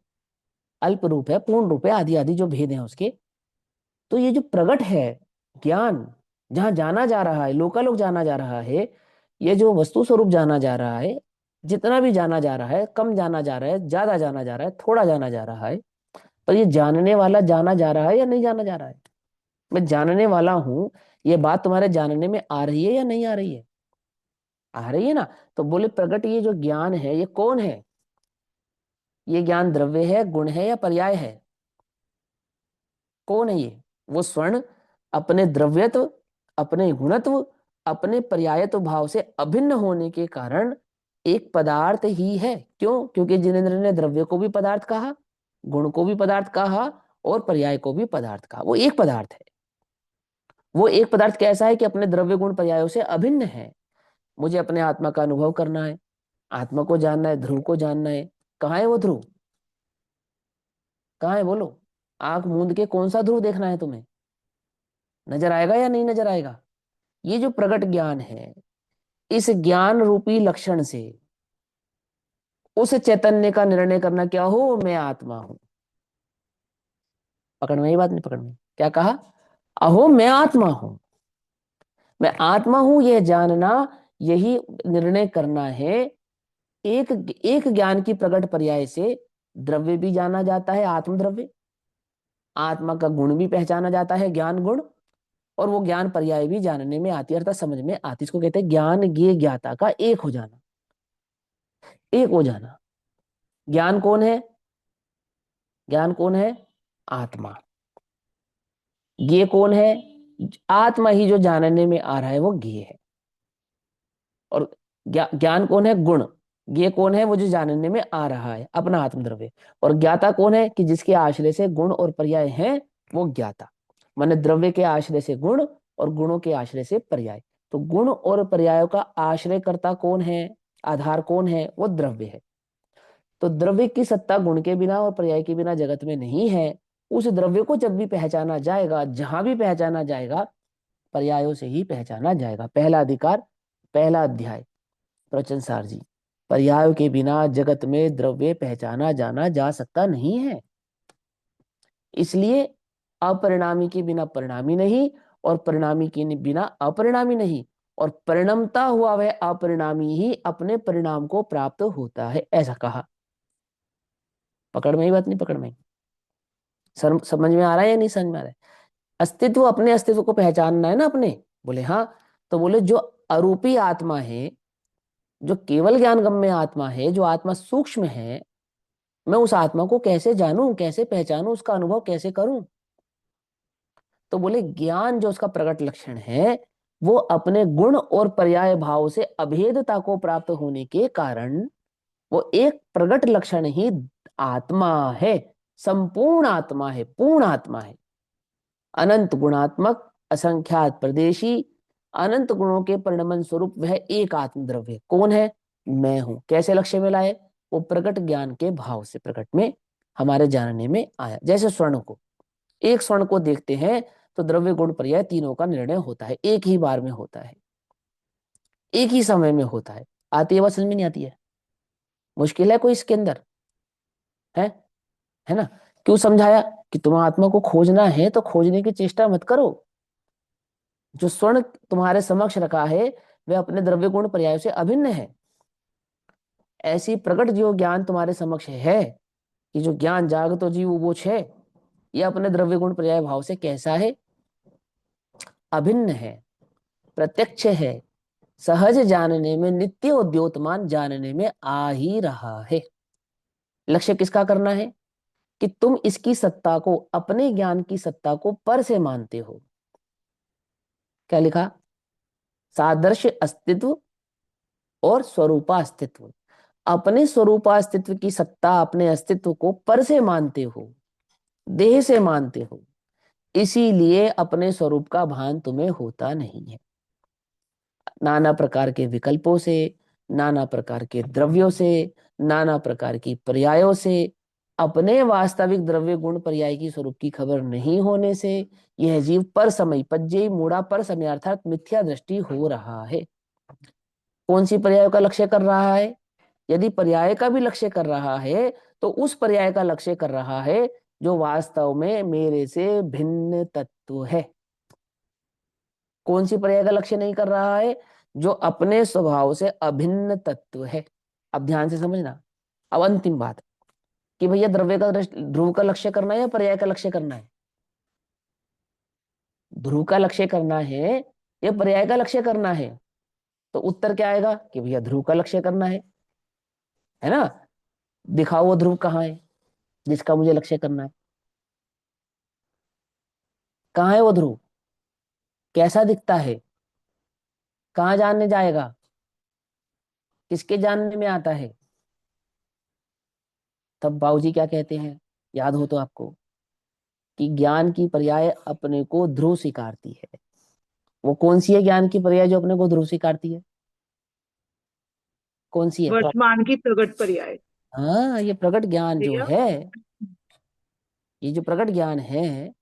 अल्प रूप है, पूर्ण रूप है, आदि आदि जो भेद है उसके। तो ये जो प्रगट है ज्ञान, जहां जाना जा रहा है, लोकालोक जाना जा रहा है, ये जो वस्तु स्वरूप जाना जा रहा है, जितना भी जाना जा रहा है, कम जाना जा रहा है, ज्यादा जाना जा रहा है, थोड़ा जाना जा रहा है, पर ये जानने वाला जाना जा रहा है या नहीं जाना जा रहा है? मैं जानने वाला हूं, ये बात तुम्हारे जानने में आ रही है या नहीं आ रही है? आ रही है ना? तो बोले प्रगट ये जो ज्ञान है, ये कौन है? ये ज्ञान द्रव्य है, गुण है, या पर्याय है? कौन है ये? वो स्वर्ण अपने द्रव्यत्व, अपने गुणत्व, अपने पर्यायत्व भाव से अभिन्न होने के कारण एक पदार्थ ही है। क्यों? क्योंकि जिनेन्द्र ने द्रव्य को भी पदार्थ कहा, गुण को भी पदार्थ कहा, और पर्याय को भी पदार्थ कहा। वो एक पदार्थ है। वो एक पदार्थ कैसा है कि अपने द्रव्य गुण पर्यायों से अभिन्न है। मुझे अपने आत्मा का अनुभव करना है, आत्मा को जानना है, ध्रुव को जानना है। कहाँ है वो ध्रुव? कहाँ है बोलो? आंख मूंद के कौन सा ध्रुव देखना है तुम्हें? नजर आएगा या नहीं नजर आएगा? ये जो प्रगट ज्ञान है, इस ज्ञान रूपी लक्षण से उस चैतन्य का निर्णय करना क्या हो? मैं आत्मा हूं। पकड़ में ये बात, नहीं पकड़ में? क्या कहा? अहो मैं आत्मा हूं, मैं आत्मा हूं, यह जानना, यही निर्णय करना है। एक एक ज्ञान की प्रगट पर्याय से द्रव्य भी जाना जाता है, आत्मद्रव्य, आत्मा का गुण भी पहचाना जाता है, ज्ञान गुण, और वो ज्ञान पर्याय भी जानने में आती है, अर्थात समझ में आती। इसको कहते हैं ज्ञान ज्ञे ज्ञाता का एक हो जाना, एक हो जाना। ज्ञान कौन है? ज्ञान कौन है? आत्मा। ज्ञेय कौन है? आत्मा ही जो जानने में आ रहा है वो ज्ञेय है। और ज्ञान कौन है? गुण। ज्ञेय कौन है? वो जो जानने में आ रहा है, अपना आत्मद्रव्य। और ज्ञाता कौन है? कि जिसके आश्रय से गुण और पर्याय हैं, वो ज्ञाता। माने द्रव्य के आश्रय से गुण और गुणों के आश्रय से पर्याय। तो गुण और पर्यायों का आश्रयकर्ता कौन है? आधार कौन है? वो द्रव्य है। तो द्रव्य की सत्ता गुण के बिना और पर्याय के बिना जगत में नहीं है। उस द्रव्य को जब भी पहचाना जाएगा, जहां भी पहचाना जाएगा, पर्यायों से ही पहचाना जाएगा। पहला अधिकार, पहला अध्याय प्रवचन सार जी। पर्यायों के बिना जगत में द्रव्य पहचाना जाना जा सकता नहीं है। इसलिए अपरिणामी के बिना परिणामी नहीं, और परिणामी के बिना अपरिणामी नहीं, और परिणमता हुआ वह अपरिणामी ही अपने परिणाम को प्राप्त होता है, ऐसा कहा। पकड़ में ही बात? नहीं पकड़ में? समझ में आ रहा है या नहीं समझ में आ रहा है? अस्तित्व, अपने अस्तित्व को पहचानना है ना अपने। बोले हाँ। तो बोले जो अरूपी आत्मा है, जो केवल ज्ञान गम्य आत्मा है, जो आत्मा सूक्ष्म है, मैं उस आत्मा को कैसे जानूं, कैसे पहचानूं, उसका अनुभव कैसे करूं? तो बोले ज्ञान जो उसका प्रकट लक्षण है, वो अपने गुण और पर्याय भाव से अभेदता को प्राप्त होने के कारण वो एक प्रकट लक्षण ही आत्मा है, संपूर्ण आत्मा है, पूर्ण आत्मा है, अनंत गुणात्मक, असंख्यात प्रदेशी, अनंत गुणों के परिणमन स्वरूप वह एक आत्मद्रव्य कौन है? मैं हूं। कैसे लक्ष्य में लाए? वो प्रकट ज्ञान के भाव से प्रकट में हमारे जानने में आया। जैसे स्वर्ण को, एक स्वर्ण को देखते हैं तो द्रव्य गुण पर्याय तीनों का निर्णय होता है, एक ही बार में होता है, एक ही समय में होता है। आती है बात समझ में? नहीं आती है? मुश्किल है कोई इसके अंदर? है? है ना? क्यों समझाया? कि तुम आत्मा को खोजना है तो खोजने की चेष्टा मत करो। जो स्वर्ण तुम्हारे समक्ष रखा है वह अपने द्रव्य गुण पर्याय से अभिन्न है। ऐसी प्रकट जो ज्ञान तुम्हारे समक्ष है, कि जो ज्ञान जागतो जीव उबोच है, यह अपने द्रव्य गुण पर्याय भाव से कैसा है? अभिन्न है, प्रत्यक्ष है, सहज जानने में, नित्य उद्योतमान जानने में आ ही रहा है। लक्ष्य किसका करना है? कि तुम इसकी सत्ता को, अपने ज्ञान की सत्ता को पर से मानते हो। क्या लिखा? सादृश्य अस्तित्व और स्वरूपास्तित्व। अपने स्वरूपास्तित्व की सत्ता, अपने अस्तित्व को पर से मानते हो, देह से मानते हो, इसीलिए अपने स्वरूप का भान तुम्हें होता नहीं है। नाना प्रकार के विकल्पों से, नाना प्रकार के द्रव्यों से, नाना प्रकार की पर्यायों से, अपने वास्तविक द्रव्य गुण पर्याय की स्वरूप की खबर नहीं होने से यह जीव पर समय पज्जयी मूढ़ा पर समय अर्थात मिथ्या दृष्टि हो रहा है। कौन सी पर्याय का लक्ष्य कर रहा है? यदि पर्याय का भी लक्ष्य कर रहा है तो उस पर्याय का लक्ष्य कर रहा है जो वास्तव में मेरे से भिन्न तत्व है। कौन सी पर्याय का लक्ष्य नहीं कर रहा है? जो अपने स्वभाव से अभिन्न तत्व है। अब ध्यान से समझना। अब अंतिम बात कि भैया द्रव्य का ध्रुव का लक्ष्य करना है या पर्याय का लक्ष्य करना है? ध्रुव का लक्ष्य करना है या पर्याय का लक्ष्य करना है? तो उत्तर क्या आएगा? कि भैया ध्रुव का लक्ष्य करना है ना? दिखाओ वो ध्रुव कहाँ है जिसका मुझे लक्ष्य करना है। कहाँ है वो ध्रुव? कैसा दिखता है? कहाँ जानने जाएगा? किसके जानने में आता है? तब बाबूजी क्या कहते हैं, याद हो तो आपको, कि ज्ञान की पर्याय अपने को ध्रुव स्वीकारती है। वो कौन सी है ज्ञान की पर्याय जो अपने को ध्रुव स्वीकारती है? कौन सी है? वर्तमान की प्रगट पर्याय। हाँ, ये प्रकट ज्ञान जो भैया है, ये जो प्रकट ज्ञान है,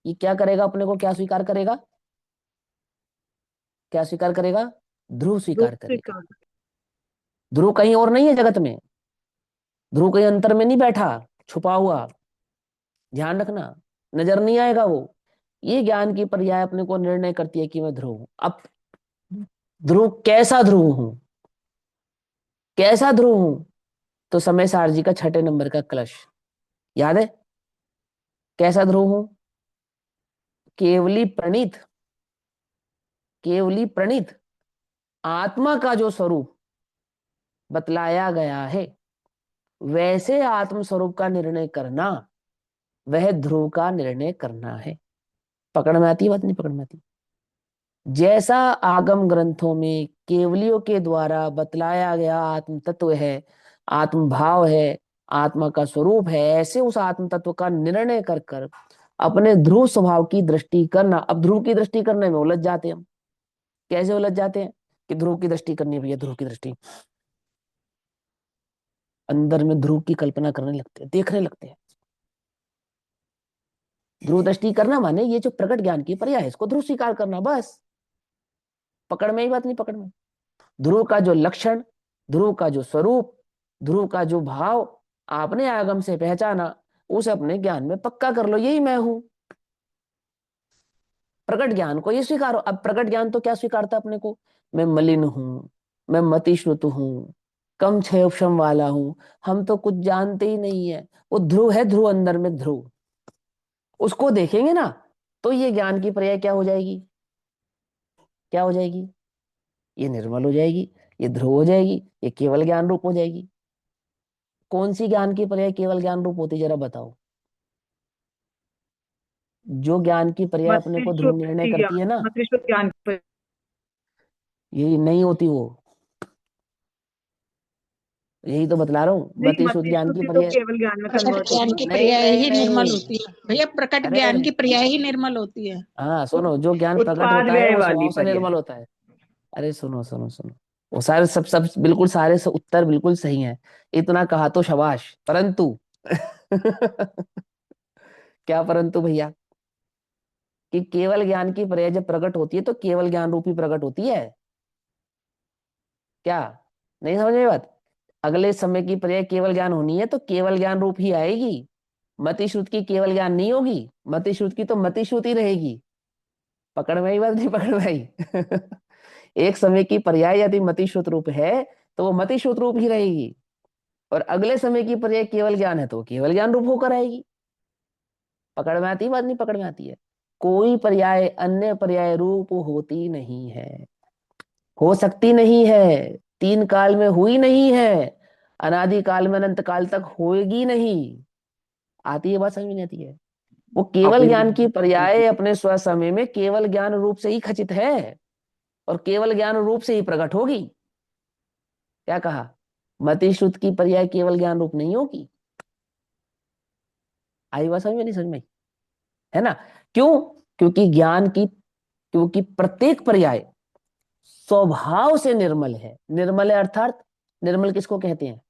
ये क्या करेगा? अपने को क्या स्वीकार करेगा? क्या स्वीकार करेगा? ध्रुव रूप स्वीकार से करेगा। कहा। ध्रुव कहीं और नहीं है जगत में। ध्रुव कहीं अंतर में नहीं बैठा छुपा हुआ, ध्यान रखना, नजर नहीं आएगा वो। ये ज्ञान की पर्याय अपने को निर्णय करती है कि मैं ध्रुव हूं। अब ध्रुव कैसा ध्रुव हूं? कैसा ध्रुव हूं? तो समय सार जी का 6 नंबर का कलश याद है? कैसा ध्रुव हूं? केवली प्रणीत, केवली प्रणीत आत्मा का जो स्वरूप बतलाया गया है, वैसे आत्मस्वरूप का निर्णय करना, वह ध्रुव का निर्णय करना है। पकड़ में आती है बात, नहीं पकड़ में आती? जैसा आगम ग्रंथों में केवलियों के द्वारा बतलाया गया आत्म तत्व है, आत्म भाव है, आत्मा का स्वरूप है, ऐसे उस आत्म तत्व का निर्णय कर कर अपने ध्रुव स्वभाव की दृष्टि करना। अब ध्रुव की दृष्टि करने में उलझ जाते हैं हम। कैसे उलझ जाते हैं कि ध्रुव की दृष्टि करनी है भैया, ध्रुव की दृष्टि, अंदर में ध्रुव की कल्पना करने लगते हैं, देखने लगते हैं। ध्रुव दृष्टि करना माने ये जो प्रकट ज्ञान की पर्याय है इसको ध्रुव स्वीकार करना, बस। पकड़ में ही बात, नहीं पकड़ में? ध्रुव का जो लक्षण, ध्रुव का जो स्वरूप, ध्रुव का जो भाव आपने आगम से पहचाना, उसे अपने ज्ञान में पक्का कर लो, यही मैं हूं। प्रकट ज्ञान को ये स्वीकारो। अब प्रकट ज्ञान तो क्या स्वीकारता अपने को? मैं मलिन हूं, मैं मतिश्रुत हूं, कम क्षय उपशम वाला हूं, हम तो कुछ जानते ही नहीं है। वो ध्रुव है, ध्रुव अंदर में ध्रुव, उसको देखेंगे ना तो ये ज्ञान की पर्याय क्या हो जाएगी? क्या हो जाएगी? ये निर्मल हो जाएगी, ये ध्रुव हो जाएगी, ये केवल ज्ञान रूप हो जाएगी। कौन सी ज्ञान की पर्याय केवल ज्ञान रूप होती, जरा बताओ? जो ज्ञान की पर्याय अपने को ध्रुव निर्णय करती है ना, मतिशुद्ध ज्ञान पर यही नहीं होती वो। यही तो बतला रहा हूँ, नहीं, मति शुद्ध ज्ञान की मतिशुद्धि तो पर्याय। केवल ज्ञान में प्रकट कन्वर्ट ज्ञान होती की है। नहीं पर्याय नहीं ही निर्मल नहीं, होती है भैया, प्रकट अरे ज्ञान की पर्याय ही निर्मल होती है। हाँ सुनो, जो ज्ञान प्रकट उत्पाद होता है व्यय वो वाली स्वभाव से पर्याय। निर्मल होता है। अरे सुनो सुनो सुनो, वो सारे सब सब बिल्कुल सारे सब उत्तर बिल्कुल सही हैं, इतना कहा तो शाबाश, परंतु क्या परंतु भैया? कि केवल ज्ञान की पर्याय जब प्रकट होती है तो केवल ज्ञान रूपी प्रकट होती है क्या? नहीं समझ में बात? अगले समय की पर्याय केवल ज्ञान होनी है तो केवल ज्ञान रूप ही आएगी। मति श्रुत की केवल ज्ञान नहीं होगी, मति श्रुत की तो मति श्रुत ही रहेगी। पकड़ में आई बात, नहीं पकड़ में आई? एक समय की पर्याय यदि मति श्रुत रूप है तो वो मति श्रुत रूप ही रहेगी, और अगले समय की पर्याय केवल ज्ञान है तो वो केवल ज्ञान रूप होकर आएगी। पकड़ में आती बात, नहीं पकड़ में आती है? कोई पर्याय अन्य पर्याय रूप होती नहीं है, हो सकती नहीं है, तीन काल में हुई नहीं है, अनादि काल में अनंत काल तक होएगी नहीं। आती है बात, समझ में नहीं आती है? वो केवल अभी ज्ञान की पर्याय अपने स्व समय में केवल ज्ञान रूप से ही खचित है और केवल ज्ञान रूप से ही प्रकट होगी। क्या कहा? मति श्रुत की पर्याय केवल ज्ञान रूप नहीं होगी। आई बात समझ में, नहीं समझ में? है ना? क्यों? क्योंकि ज्ञान की, क्योंकि प्रत्येक पर्याय स्वभाव से निर्मल है। निर्मल है अर्थात, निर्मल किसको कहते हैं?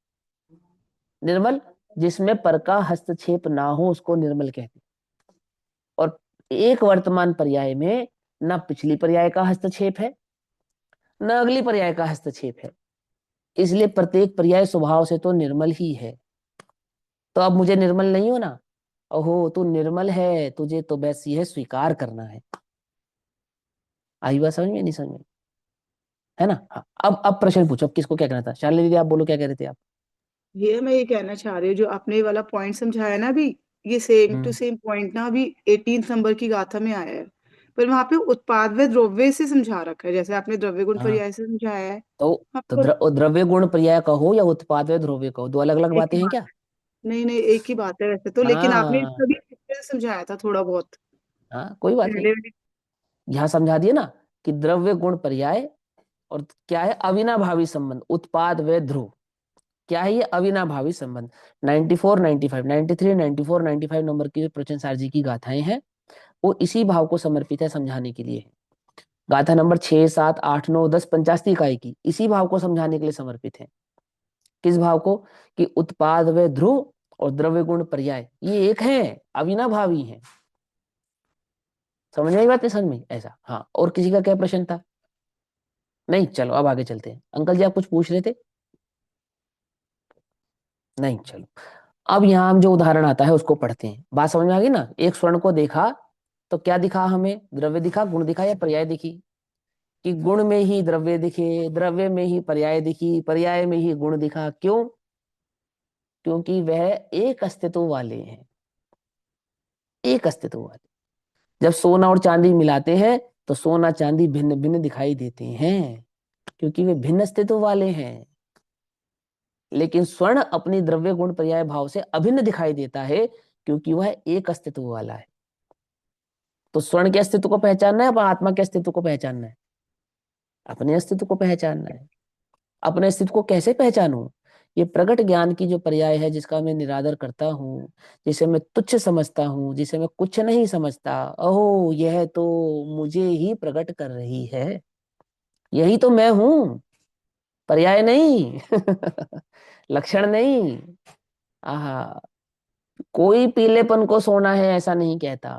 निर्मल जिसमें पर का हस्तक्षेप ना हो उसको निर्मल कहते हैं। और एक वर्तमान पर्याय में न पिछली पर्याय का हस्तक्षेप है न अगली पर्याय का हस्तक्षेप है, इसलिए प्रत्येक पर्याय स्वभाव से तो निर्मल ही है। तो अब मुझे निर्मल नहीं होना, ओहो तू निर्मल है, तुझे तो बस यह स्वीकार करना है। आई बात समझ में, नहीं समझ में? है ना? हाँ, अब प्रश्न पूछो, अब किसको क्या कहना था? शालिनी दीदी आप बोलो, क्या कह रहे थे आप? ये मैं ये कहना चाह रही हूँ, जो आपने ये वाला पॉइंट समझाया ना अभी, ये same to hmm same point ना अभी 18 नंबर की गाथा में आया है, पर वहां पे उत्पाद व द्रव्य से समझा रखा है, जैसे आपने द्रव्य गुण हाँ, पर्याय से समझाया है। तो आपको द्रव्य गुण पर्याय कहो या उत्पाद व ध्रुव्य कहो, दो अलग अलग एक ही बातें हैं बात क्या? है, नहीं नहीं एक ही बात है वैसे तो, लेकिन आपने हाँ सभी से समझाया था थोड़ा बहुत हाँ, कोई बात नहीं, पहले वाली। यहाँ समझा दिया ना कि द्रव्य गुण पर्याय और क्या है? अविनाभावी संबंध, उत्पाद व ध्रुव। क्या है ये? अविनाभावी संबंध। 94, 95, 93, 94, 95 नंबर की प्रचन सार जी की गाथाएं हैं, वो इसी भाव को समर्पित है, समझाने के लिए। गाथा नंबर 6, 7, 8, 9, 10 85 इकाई की इसी भाव को समझाने के लिए समर्पित है। किस भाव को? कि उत्पाद व ध्रुव और द्रव्य गुण पर्याय ये एक है, अविनाभावी है। समझ में आई बात? नहीं समझ में? ऐसा। हाँ, और किसी का क्या प्रश्न था? नहीं, चलो अब आगे चलते हैं। अंकल जी आप कुछ पूछ रहे थे? नहीं, चलो अब यहाँ हम जो उदाहरण आता है उसको पढ़ते हैं। बात समझ में आ गई ना? एक स्वर्ण को देखा तो क्या दिखा हमें? द्रव्य दिखा, गुण दिखा या पर्याय दिखी? कि गुण में ही द्रव्य दिखे, द्रव्य में ही पर्याय दिखी, पर्याय में ही गुण दिखा। क्यों? क्योंकि वह एक अस्तित्व वाले हैं, एक अस्तित्व वाले। जब सोना और चांदी मिलाते हैं तो सोना चांदी भिन्न भिन्न दिखाई देते हैं, क्योंकि वे भिन्न अस्तित्व वाले हैं। लेकिन स्वर्ण अपनी द्रव्य गुण पर्याय भाव से अभिन्न दिखाई देता है, क्योंकि वह एक अस्तित्व वाला है। तो स्वर्ण के अस्तित्व को पहचानना है, अब आत्मा के अस्तित्व को पहचानना है, अपने अस्तित्व को पहचानना है। अपने अस्तित्व को कैसे पहचानूं? ये प्रगट ज्ञान की जो पर्याय है, जिसका मैं निरादर करता हूँ, जिसे मैं तुच्छ समझता हूँ, जिसे मैं कुछ नहीं समझता, ओहो यह तो मुझे ही प्रकट कर रही है, यही तो मैं हूं, पर्याय नहीं। लक्षण नहीं। आहा, कोई पीलेपन को सोना है ऐसा नहीं कहता।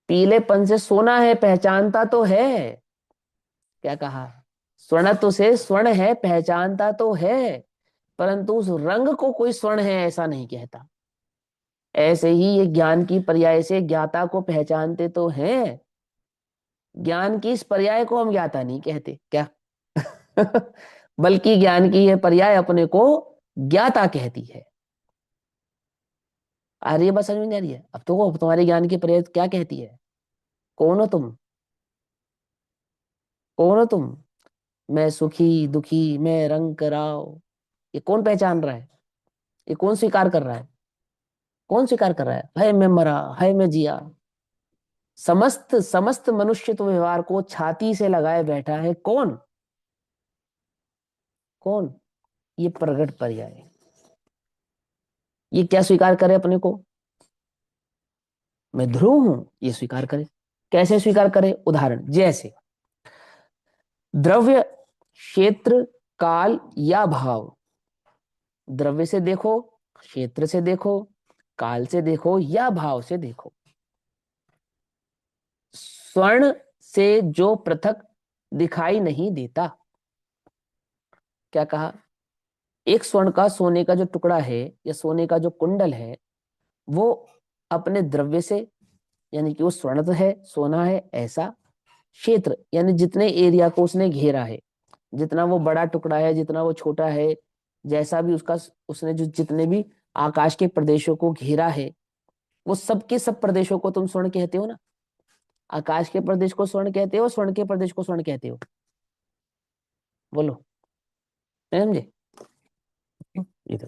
पीलेपन से सोना है पहचानता तो है। क्या कहा? स्वर्णत्व से स्वर्ण है पहचानता तो है, परंतु उस रंग को कोई स्वर्ण है ऐसा नहीं कहता। ऐसे ही ये ज्ञान की पर्याय से ज्ञाता को पहचानते तो हैं, ज्ञान की इस पर्याय को हम ज्ञाता नहीं कहते क्या? बल्कि ज्ञान की यह पर्याय अपने को ज्ञाता कहती है। आ रही है बात समझ में नहीं आ रही है? अब तो तुम्हारे ज्ञान की पर्याय क्या कहती है? कौन हो तुम? कौन हो तुम? मैं सुखी दुखी, मैं रंग कराओ, ये कौन पहचान रहा है? ये कौन स्वीकार कर रहा है? कौन स्वीकार कर रहा है मैं मरा, है मैं जिया? समस्त समस्त मनुष्यत्व व्यवहार को छाती से लगाए बैठा है कौन? कौन? ये प्रगट पर्याय। ये क्या स्वीकार करे अपने को? मैं ध्रुव हूं, ये स्वीकार करे। कैसे स्वीकार करे? उदाहरण जैसे द्रव्य, क्षेत्र, काल या भाव। द्रव्य से देखो, क्षेत्र से देखो, काल से देखो या भाव से देखो। स्वर्ण से जो पृथक दिखाई नहीं देता। क्या कहा? एक स्वर्ण का, सोने का जो टुकड़ा है या सोने का जो कुंडल है, वो अपने द्रव्य से, यानी कि वो स्वर्ण तो है, सोना है ऐसा। क्षेत्र यानी जितने एरिया को उसने घेरा है, जितना वो बड़ा टुकड़ा है, जितना वो छोटा है, जैसा भी उसका, उसने जो जितने भी आकाश के प्रदेशों को घेरा है, वो सब के सब प्रदेशों को तुम स्वर्ण कहते हो ना? आकाश के प्रदेश को स्वर्ण कहते हो, स्वर्ण के प्रदेश को स्वर्ण कहते हो? बोलो, नहीं समझे? ये तो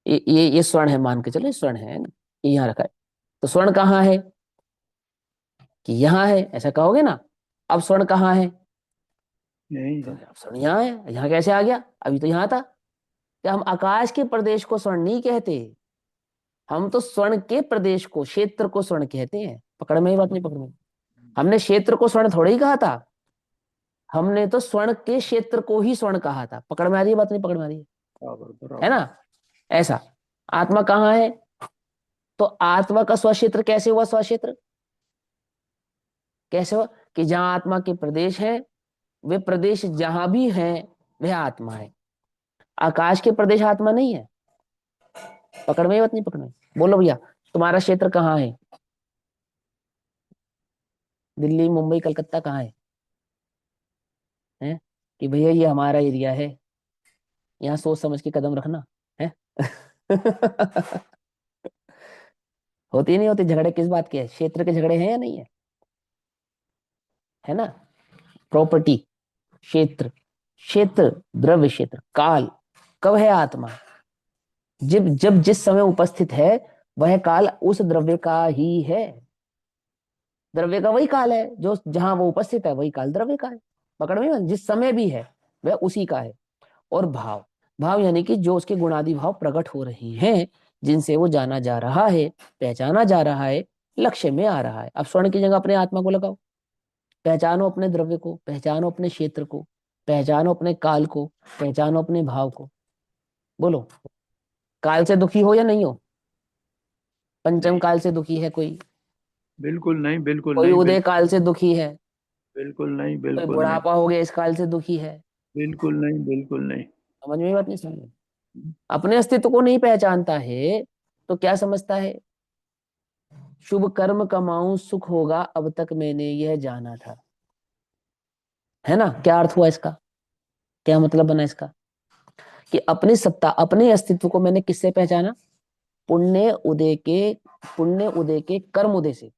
ये स्वर्ण है, मान के चलो ये स्वर्ण है ना, ये यहाँ रखा है। तो स्वर्ण कहाँ है? कि यहाँ है, ऐसा कहोगे ना? अब स्वर्ण कहाँ है? यही तो है। अब स्वर्ण यहाँ है, यहाँ कैसे आ गया? अभी तो यहाँ था। क्या हम आकाश के प्रदेश को स्वर्ण नहीं कहते? हम तो स्वर्ण के प्रदेश को, क्षेत्र को स्वर्ण कहते हैं। पकड़ में ही बात नहीं? पकड़ में? हमने क्षेत्र को स्वर्ण थोड़ा ही कहा था, हमने तो स्वर्ण के क्षेत्र को ही स्वर्ण कहा था। पकड़ में आ रही है बात नहीं? पकड़ में आ रही बराबर है बराबर। ना? ऐसा आत्मा कहाँ है? तो आत्मा का स्वक्षेत्र कैसे हुआ? स्वक्षेत्र कैसे हुआ? कि जहां आत्मा के प्रदेश है, वे प्रदेश जहां भी हैं वह आत्मा है। आकाश के प्रदेश आत्मा नहीं है। पकड़ में बात नहीं? पकड़ में? बोलो भैया, तुम्हारा क्षेत्र कहाँ है? दिल्ली, मुंबई, कलकत्ता कहाँ है? हैं? कि भैया ये हमारा एरिया है, यहाँ सोच समझ के कदम रखना है। होती नहीं होती झगड़े? किस बात के? क्षेत्र के झगड़े हैं या नहीं है? है ना? प्रॉपर्टी, क्षेत्र, क्षेत्र, द्रव्य क्षेत्र, काल, कब है आत्मा? जब जब जिस समय उपस्थित है, वह काल उस द्रव्य का ही है। द्रव्य का वही काल है, जो जहां वो उपस्थित है वही काल द्रव्य का है। पकड़ में? जिस समय भी है वह उसी का है। और भाव, भाव यानी कि जो उसके गुणादि भाव प्रकट हो रहे हैं, जिनसे वो जाना जा रहा है, पहचाना जा रहा है, लक्ष्य में आ रहा है। अब स्वर्ण की जगह अपने आत्मा को लगाओ, पहचानो अपने द्रव्य को, पहचानो अपने क्षेत्र को, पहचानो अपने काल को, पहचानो अपने भाव को। बोलो, काल से दुखी हो या नहीं हो? पंचम नहीं, काल से दुखी है कोई? बिल्कुल नहीं, बिल्कुल कोई नहीं, उदय काल से दुखी है? बिल्कुल नहीं, कोई बिल्कुल नहीं, बुढ़ापा हो गया इस काल से दुखी है? बिल्कुल नहीं, बिल्कुल नहीं। समझ में बात नहीं? समझ में? अपने अस्तित्व को नहीं पहचानता है तो क्या समझता है? शुभ कर्म कमाऊं सुख होगा, अब तक मैंने यह जाना था। है ना? क्या अर्थ हुआ इसका? क्या मतलब बना इसका? कि अपनी सत्ता, अपने अस्तित्व को मैंने किससे पहचाना? पुण्य उदय के, पुण्य उदय के कर्म उदय से,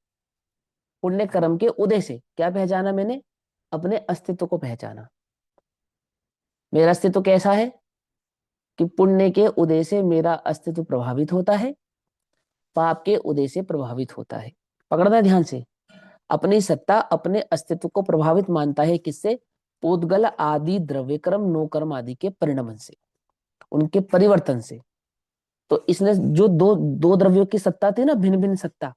पुण्य कर्म के उदय से क्या पहचाना मैंने? अपने अस्तित्व को पहचाना। मेरा अस्तित्व कैसा है? कि पुण्य के उदय से मेरा अस्तित्व प्रभावित होता है, पाप के उदय से प्रभावित होता है। पकड़ना है ध्यान से। अपनी सत्ता अपने अस्तित्व को प्रभावित मानता है किससे? पूतगल आदि द्रव्य कर्म नो कर्म आदि के परिणमन से, उनके परिवर्तन से। तो इसने जो दो दो द्रव्यों की सत्ता थी ना, भिन्न भिन्न सत्ता,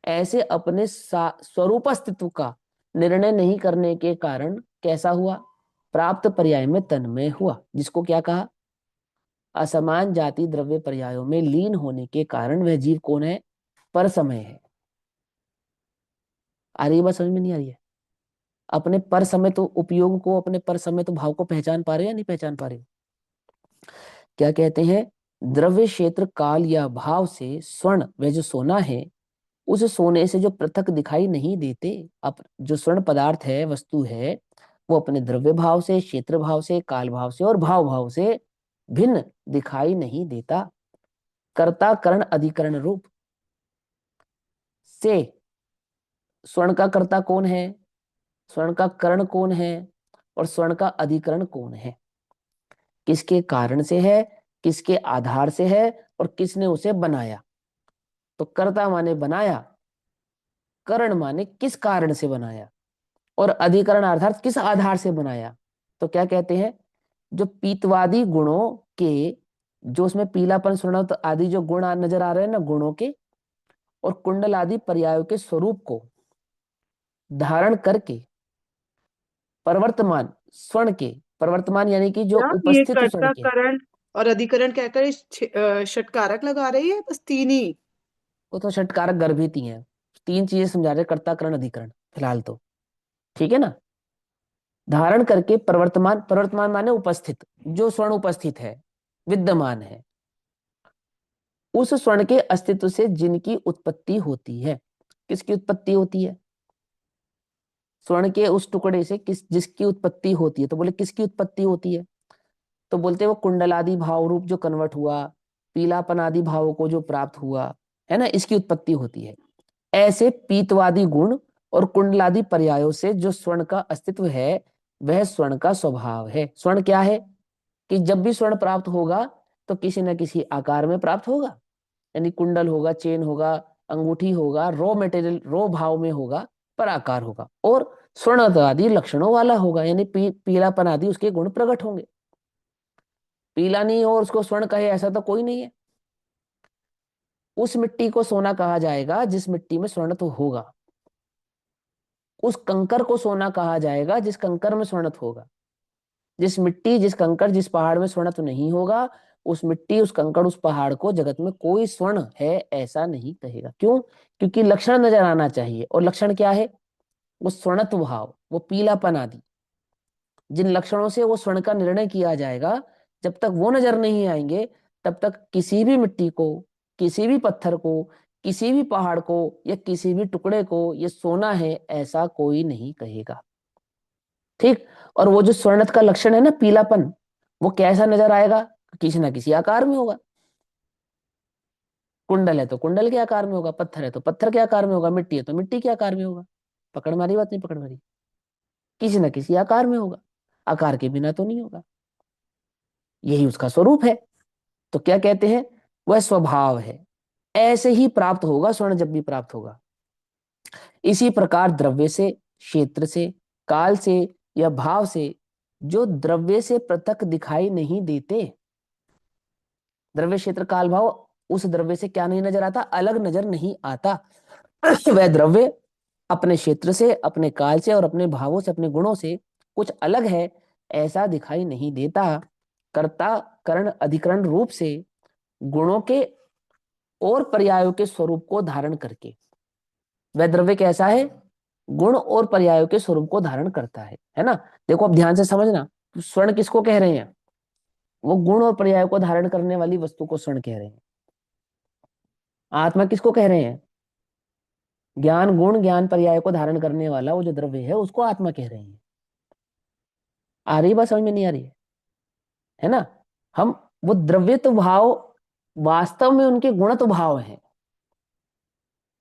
ऐसे अपने स्वरूप अस्तित्व का निर्णय नहीं करने के कारण कैसा हुआ? प्राप्त पर्याय में तन्मय हुआ, जिसको क्या कहा? असमान जाति द्रव्य पर्यायों में लीन होने के कारण वह जीव कौन है? पर समय है। आ रही है बात समझ में? नहीं आ रही है? अपने पर समय तो उपयोग को, अपने पर समय तो भाव को पहचान पा रहे हो या नहीं पहचान पा रहे हो? क्या कहते हैं? द्रव्य क्षेत्र काल या भाव से स्वर्ण, वह जो सोना है, उस सोने से जो पृथक दिखाई नहीं देते, अब जो स्वर्ण पदार्थ है, वस्तु है, वो अपने द्रव्य भाव से, क्षेत्र भाव से, काल भाव से और भाव भाव से भिन्न दिखाई नहीं देता। कर्ता करण अधिकरण रूप से स्वर्ण का कर्ता कौन है, स्वर्ण का करण कौन है और स्वर्ण का अधिकरण कौन है? किसके कारण से है, किसके आधार से है और किसने उसे बनाया? तो कर्ता माने बनाया, करण माने किस कारण से बनाया, और अधिकरण अर्थात किस आधार से बनाया। तो क्या कहते हैं? जो पीतवादी गुणों के, जो उसमें पीलापन स्वर्ण आदि जो गुण नजर आ रहे हैं ना, गुणों के, और कुंडल आदि पर्यायों के स्वरूप को धारण करके प्रवर्तमान स्वर्ण के, प्रवर्तमान यानी कि जो क्या ये उपस्थित स्वर्ण कर्ता के, करण और अधिकरण कहकर षटकारक लगा रही है? बस तीन ही? वो तो षटकारक गर्भ ही तीन है। तीन चीजें समझा रहे, कर्ता करण अधिकरण फिलहाल तो, ठीक है ना। धारण करके प्रवर्तमान, प्रवर्तमान माने उपस्थित, जो स्वर्ण उपस्थित है, विद्यमान है, उस स्वर्ण के अस्तित्व से जिनकी उत्पत्ति होती है। किसकी उत्पत्ति होती है? स्वर्ण के उस टुकड़े से जिसकी उत्पत्ति होती है। तो बोले किसकी उत्पत्ति होती है? तो बोलते वो कुंडल आदि भाव रूप जो कन्वर्ट हुआ, पीलापन आदि भावों को जो प्राप्त हुआ है ना, इसकी उत्पत्ति होती है। ऐसे पीतवादी गुण और कुंडलादि पर्यायों से जो स्वर्ण का अस्तित्व है, वह स्वर्ण का स्वभाव है। स्वर्ण क्या है? कि जब भी स्वर्ण प्राप्त होगा तो किसी न किसी आकार में प्राप्त होगा, यानी कुंडल होगा, चेन होगा, अंगूठी होगा, रॉ मटेरियल, रॉ भाव में होगा, पर आकार होगा, और स्वर्ण आदि लक्षणों वाला होगा, यानी पीलापन आदि उसके गुण प्रकट होंगे। पीला नहीं हो और उसको स्वर्ण कहे, ऐसा तो कोई नहीं है। उस मिट्टी को सोना कहा जाएगा जिस मिट्टी में स्वर्ण तो होगा। उस कंकर को सोना कहा जाएगा जिस कंकर में स्वर्ण होगा। जिस मिट्टी, जिस कंकर, जिस पहाड़ में स्वर्ण तो नहीं होगा, उस मिट्टी, उस कंकड़, उस पहाड़ को जगत में कोई स्वर्ण है ऐसा नहीं कहेगा। क्यों? क्योंकि लक्षण नजर आना चाहिए, और लक्षण क्या है? वो स्वर्णत्व भाव, वो पीलापन आदि, जिन लक्षणों से वो स्वर्ण का निर्णय किया जाएगा, जब तक वो नजर नहीं आएंगे तब तक किसी भी मिट्टी को, किसी भी पत्थर को, किसी भी पहाड़ को या किसी भी टुकड़े को ये सोना है ऐसा कोई नहीं कहेगा। ठीक। और वो जो स्वर्णत का लक्षण है ना, पीलापन, वो कैसा नजर आएगा? किसी ना किसी आकार में होगा। कुंडल है तो कुंडल के आकार में होगा, पत्थर है तो पत्थर के आकार में होगा, मिट्टी है तो मिट्टी के आकार में होगा। पकड़ मारी बात? नहीं पकड़ मारी? किसी ना किसी आकार में होगा, आकार के बिना तो नहीं होगा। यही उसका स्वरूप है। तो क्या कहते हैं? वह स्वभाव है। ऐसे ही प्राप्त होगा स्वर्ण, जब भी प्राप्त होगा। इसी प्रकार द्रव्य से, क्षेत्र से, काल से या भाव से जो द्रव्य से पृथक दिखाई नहीं देते, द्रव्य क्षेत्र काल भाव, उस द्रव्य से क्या नहीं नजर आता? अलग नजर नहीं आता। वह द्रव्य अपने क्षेत्र से, अपने काल से और अपने भावों से, अपने गुणों से कुछ अलग है ऐसा दिखाई नहीं देता। कर्ता करण अधिकरण रूप से गुणों के और पर्यायों के स्वरूप को धारण करके, वह द्रव्य कैसा है? गुण और पर्यायों के स्वरूप को धारण करता है ना। देखो अब ध्यान से समझना, स्वर्ण किसको कह रहे हैं? वो गुण और पर्यायों को धारण करने वाली वस्तु को स्वर्ण कह रहे हैं। आत्मा किसको कह रहे हैं? ज्ञान गुण ज्ञान पर्याय को धारण करने वाला वो जो द्रव्य है उसको आत्मा कह रहे हैं। आ रही बात समझ में? नहीं आ रही है ना। हम वो द्रव्य तो भाव, वास्तव में उनके गुण तो भाव हैं,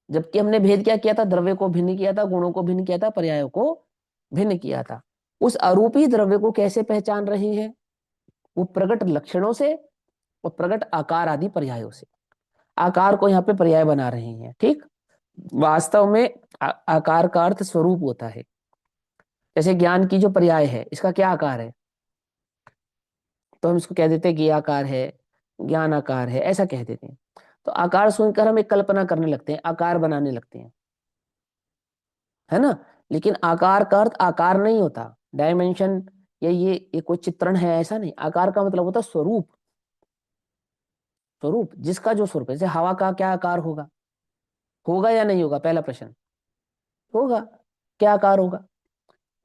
जबकि हमने भेद क्या किया था? द्रव्य को भिन्न किया था, गुणों को भिन्न किया था, पर्यायों को भिन्न किया था। उस अरूपी द्रव्य को कैसे पहचान रहे हैं? वो प्रकट लक्षणों से और प्रकट आकार आदि पर्यायों से। आकार को यहाँ पे पर्याय बना रहे हैं, ठीक। वास्तव में आकार का अर्थ स्वरूप होता है। जैसे ज्ञान की जो पर्याय है, इसका क्या आकार है, तो हम इसको कह देते हैं कि आकार है, ज्ञान आकार है, ऐसा कह देते हैं। तो आकार सुनकर हम एक कल्पना करने लगते हैं, आकार बनाने लगते हैं, है ना। लेकिन आकार का अर्थ आकार नहीं होता, डायमेंशन या ये कोई चित्रण है, ऐसा नहीं। आकार का मतलब होता है स्वरूप। स्वरूप, जिसका जो स्वरूप है। जैसे हवा का क्या आकार होगा, होगा या नहीं होगा, पहला प्रश्न। होगा, क्या आकार होगा।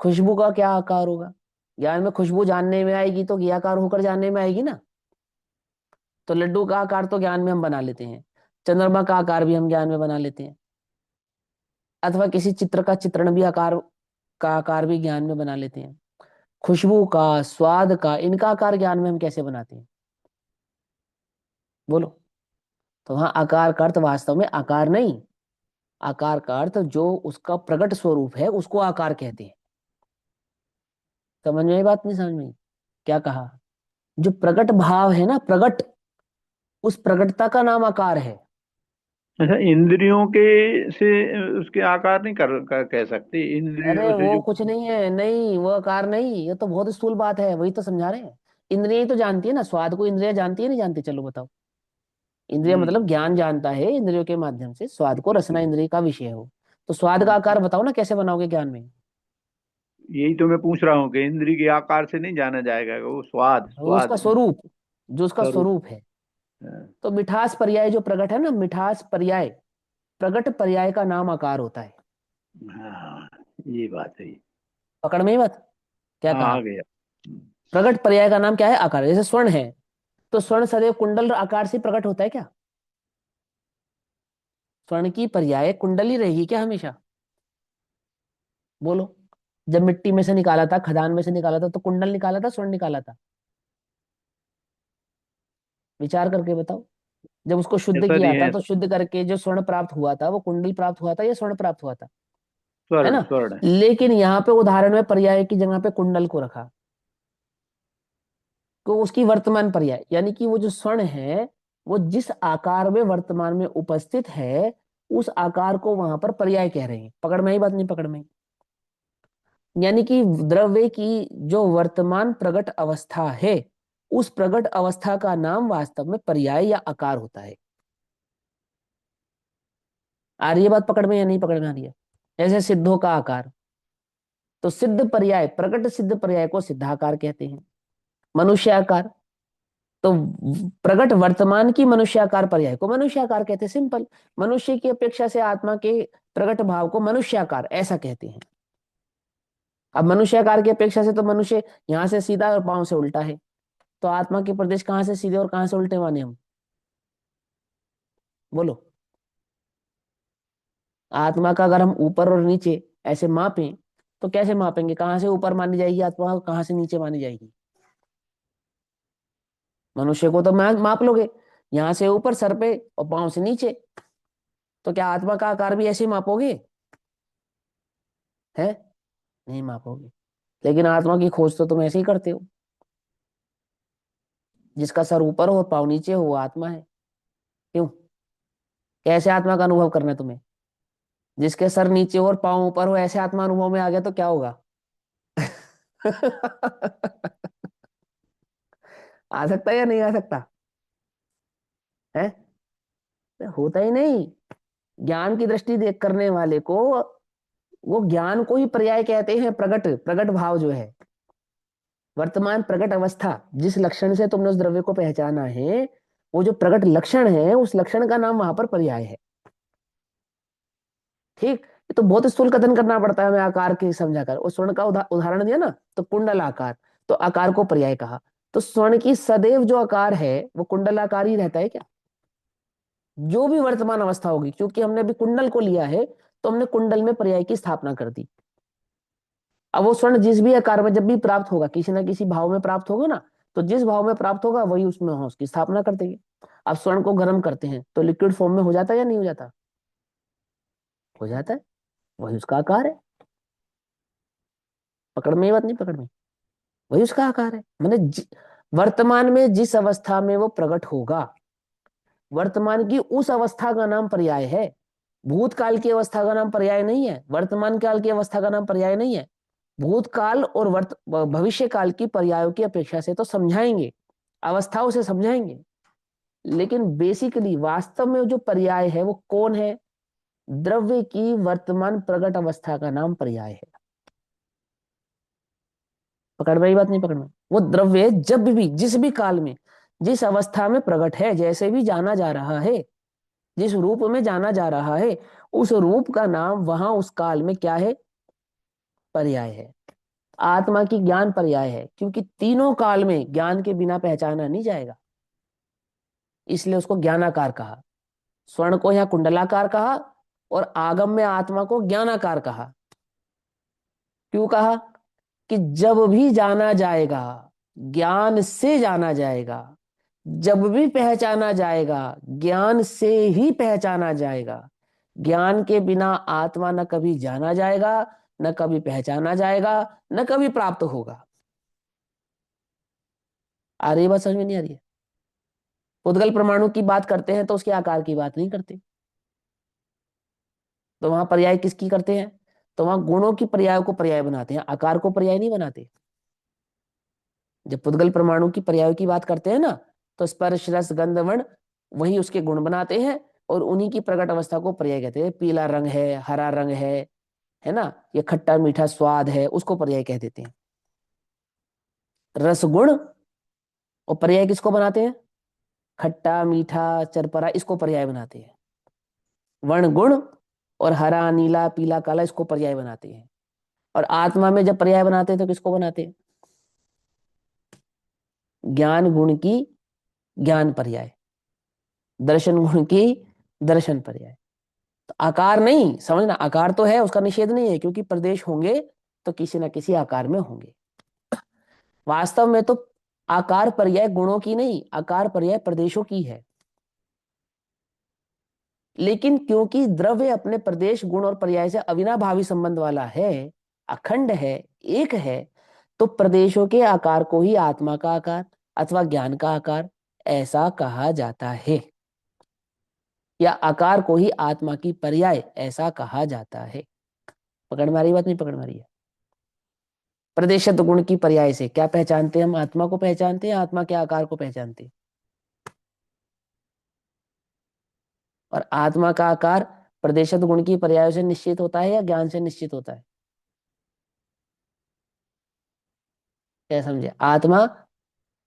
खुशबू का क्या आकार होगा, ज्ञान में खुशबू जानने में आएगी तो ज्ञाकार होकर जानने में आएगी ना। तो लड्डू का आकार तो ज्ञान में हम बना लेते हैं, चंद्रमा का आकार भी हम ज्ञान में बना लेते हैं, अथवा किसी चित्र का चित्रण भी आकार भी ज्ञान में बना लेते हैं। खुशबू का, स्वाद का, इनका आकार ज्ञान में हम कैसे बनाते हैं, बोलो। तो वहां आकार का अर्थ वास्तव में आकार नहीं, आकार का अर्थ जो उसका प्रकट स्वरूप है उसको आकार कहते हैं। समझ में आई बात, नहीं समझ में आई? क्या कहा, जो प्रकट भाव है ना, प्रकट, उस प्रकटता का नाम आकार है। अच्छा, इंद्रियों के से उसके आकार नहीं कह सकते, अरे इंद्रियों से वो जो। कुछ नहीं है, नहीं वो आकार नहीं, ये तो बहुत स्थूल बात है, वही तो समझा रहे हैं। इंद्रियां ही तो जानती है ना, स्वाद को इंद्रिया जानती है नहीं जानती, चलो बताओ। इंद्रिया मतलब हम्म। ज्ञान जानता है इंद्रियों के माध्यम से, स्वाद को, रसना इंद्रिय का विषय हो। तो स्वाद का हम्म। आकार बताओ ना, कैसे बनाओगे ज्ञान में। यही तो मैं पूछ रहा हूँ कि इंद्री के आकार से नहीं जाना जाएगा, वो स्वाद वो उसका स्वाद स्वरूप, जो उसका स्वरूप। स्वरूप है। हाँ। तो मिठास पर्याय जो प्रकट है ना, मिठास पर्याय, प्रकट पर्याय का नाम आकार होता है। हाँ, ये बात है। पकड़ में ही बात, क्या हाँ, कहा। आ गया। प्रकट पर्याय का नाम क्या है, आकार। जैसे स्वर्ण है, तो स्वर्ण सदैव कुंडल आकार से प्रकट होता है क्या। स्वर्ण की पर्याय कुंडल ही रहेगी क्या हमेशा, बोलो। जब मिट्टी में से निकाला था, खदान में से निकाला था, तो कुंडल निकाला था, स्वर्ण निकाला था, विचार करके बताओ। जब उसको शुद्ध ऐसा नहीं किया था, है। तो शुद्ध करके जो स्वर्ण प्राप्त हुआ था, वो कुंडल प्राप्त हुआ था या स्वर्ण प्राप्त हुआ था, है स्वर्ण ना। स्वर्ण। लेकिन यहाँ पे उदाहरण में पर्याय की जगह पे कुंडल को रखा, तो उसकी वर्तमान पर्याय, यानी कि वो जो स्वर्ण है, वो जिस आकार में वर्तमान में उपस्थित है, उस आकार को वहां पर पर्याय कह रहे हैं। पकड़ में आई बात, नहीं पकड़ में आई? यानी कि द्रव्य की जो वर्तमान प्रकट अवस्था है, उस प्रकट अवस्था का नाम वास्तव में पर्याय या आकार होता है। आ रही है बात पकड़ में या नहीं पकड़ में आ रही है। जैसे सिद्धों का आकार, तो सिद्ध पर्याय, प्रकट सिद्ध पर्याय को सिद्धाकार कहते हैं। मनुष्याकार, तो प्रकट वर्तमान की मनुष्याकार पर्याय को मनुष्याकार कहते हैं, सिंपल। मनुष्य की अपेक्षा से आत्मा के प्रकट भाव को मनुष्याकार ऐसा कहते हैं। अब मनुष्याकार की अपेक्षा से तो मनुष्य यहाँ से सीधा और पांव से उल्टा है, तो आत्मा के प्रदेश कहाँ से सीधे और कहाँ से उल्टे माने हम, बोलो। आत्मा का अगर हम ऊपर और नीचे ऐसे मापें, तो कैसे मापेंगे, कहाँ से ऊपर मानी जाएगी आत्मा और कहाँ से नीचे मानी जाएगी। मनुष्य को तो माप लोगे यहाँ से ऊपर सर पे और पांव से नीचे, तो क्या आत्मा का आकार भी ऐसे ही मापोगे, है, नहीं मापोगे। लेकिन आत्मा की खोज तो तुम ऐसे ही करते हो, जिसका सर ऊपर हो और पाँव नीचे हो वो आत्मा है। क्यों, कैसे आत्मा का अनुभव करना है तुम्हें, जिसके सर नीचे हो और पाँव ऊपर हो, ऐसे आत्मा अनुभव में आ गया तो क्या होगा। आ सकता है या नहीं आ सकता है, होता ही नहीं। ज्ञान की दृष्टि देख करने वाले को, वो ज्ञान को ही पर्याय कहते हैं। प्रगट, प्रगट भाव जो है, वर्तमान प्रकट अवस्था, जिस लक्षण से तुमने उस द्रव्य को पहचाना है, वो जो प्रकट लक्षण है, उस लक्षण का नाम वहां पर पर्याय है, ठीक। ये तो बहुत स्थूल कथन करना पड़ता है हमें आकार के समझाकर। और स्वर्ण का उदाहरण दिया ना, तो कुंडल आकार, तो आकार को पर्याय कहा। तो स्वर्ण की सदैव जो आकार है वो कुंडल आकार ही रहता है क्या, जो भी वर्तमान अवस्था होगी। क्योंकि हमने अभी कुंडल को लिया है, तो हमने कुंडल में पर्याय की स्थापना कर दी। अब वो स्वर्ण जिस भी आकार में जब भी प्राप्त होगा, किसी ना किसी भाव में प्राप्त होगा ना, तो जिस भाव में प्राप्त होगा वही उसमें हो, उसकी स्थापना कर देंगे। अब स्वर्ण को गर्म करते हैं तो लिक्विड फॉर्म में हो जाता है या नहीं हो जाता, हो जाता है, वही उसका आकार है। पकड़ में ये बात, नहीं पकड़ में, वही उसका आकार है। मैंने वर्तमान में जिस अवस्था में वो प्रकट होगा, वर्तमान की उस अवस्था का नाम पर्याय है। भूतकाल की अवस्था का नाम पर्याय नहीं है, वर्तमान काल की अवस्था का नाम पर्याय नहीं है। भूतकाल और भविष्य काल की पर्यायों की अपेक्षा से तो समझाएंगे, अवस्थाओं से समझाएंगे, लेकिन बेसिकली वास्तव में जो पर्याय है वो कौन है? द्रव्य की वर्तमान प्रकट अवस्था का नाम पर्याय है। पकड़ में आई बात नहीं? पकड़ में? वो द्रव्य जब भी, जिस भी काल में, जिस अवस्था में प्रकट है, जैसे भी जाना जा रहा है, जिस रूप में जाना जा रहा है, उस रूप का नाम वहां उस काल में क्या है? पर्याय है। आत्मा की ज्ञान पर्याय है, क्योंकि तीनों काल में ज्ञान के बिना पहचाना नहीं जाएगा, इसलिए उसको ज्ञानाकार कहा। स्वर्ण को यहाँ कुंडलाकार कहा और आगम में आत्मा को ज्ञानाकार कहा। क्यों कहा? कि जब भी जाना जाएगा, ज्ञान से जाना जाएगा, जब भी पहचाना जाएगा, ज्ञान से ही पहचाना जाएगा। ज्ञान के बिना आत्मा न कभी जाना जाएगा, न कभी पहचाना जाएगा, न कभी प्राप्त होगा। आ रही बात? समझ में नहीं आ रही है? उद्गल परमाणु की बात करते हैं तो उसके आकार की बात नहीं करते, तो वहां पर्याय किसकी करते हैं? तो वहां गुणों की पर्याय को पर्याय बनाते हैं, आकार को पर्याय नहीं बनाते। जब पुद्गल परमाणु की पर्याय की बात करते हैं ना, तो स्पर्श रस गंध वर्ण वही उसके गुण बनाते हैं और उन्हीं की प्रकट अवस्था को पर्याय कहते हैं। पीला रंग है, हरा रंग है ना, ये खट्टा मीठा स्वाद है, उसको पर्याय कह देते हैं। रस गुण और पर्याय किसको बनाते हैं? खट्टा मीठा चरपरा, इसको पर्याय बनाते हैं। वर्ण गुण और हरा नीला पीला काला, इसको पर्याय बनाते हैं। और आत्मा में जब पर्याय बनाते हैं तो किसको बनाते हैं? ज्ञान गुण की ज्ञान पर्याय, दर्शन गुण की दर्शन पर्याय। तो आकार नहीं समझना, आकार तो है, उसका निषेध नहीं है, क्योंकि प्रदेश होंगे तो किसी ना किसी आकार में होंगे। वास्तव में तो आकार पर्याय गुणों की नहीं, आकार पर्याय प्रदेशों की है। लेकिन क्योंकि द्रव्य अपने प्रदेश गुण और पर्याय से अविनाभावी संबंध वाला है, अखंड है, एक है, तो प्रदेशों के आकार को ही आत्मा का आकार अथवा ज्ञान का आकार ऐसा कहा जाता है, या आकार को ही आत्मा की पर्याय ऐसा कहा जाता है। पकड़ मारी बात नहीं? पकड़ मारी है? प्रदेशत गुण की पर्याय से क्या पहचानते हैं? हम आत्मा को पहचानते हैं, आत्मा के आकार को पहचानते हैं। और आत्मा का आकार प्रदेशत गुण की पर्याय से निश्चित होता है या ज्ञान से निश्चित होता है? क्या समझे? आत्मा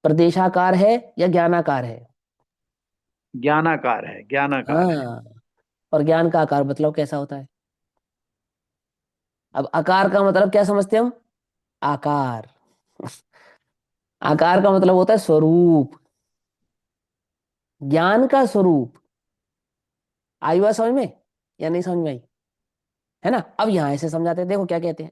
प्रदेशाकार है या ज्ञानाकार है? ज्ञानाकार है, ज्ञानाकार है। हाँ, और ज्ञान का आकार मतलब कैसा होता है? अब आकार का मतलब क्या समझते हैं हम? आकार आकार का मतलब होता है स्वरूप, ज्ञान का स्वरूप। आई बात समझ में या नहीं समझ में आई? है ना? अब यहां ऐसे समझाते हैं, देखो क्या कहते हैं।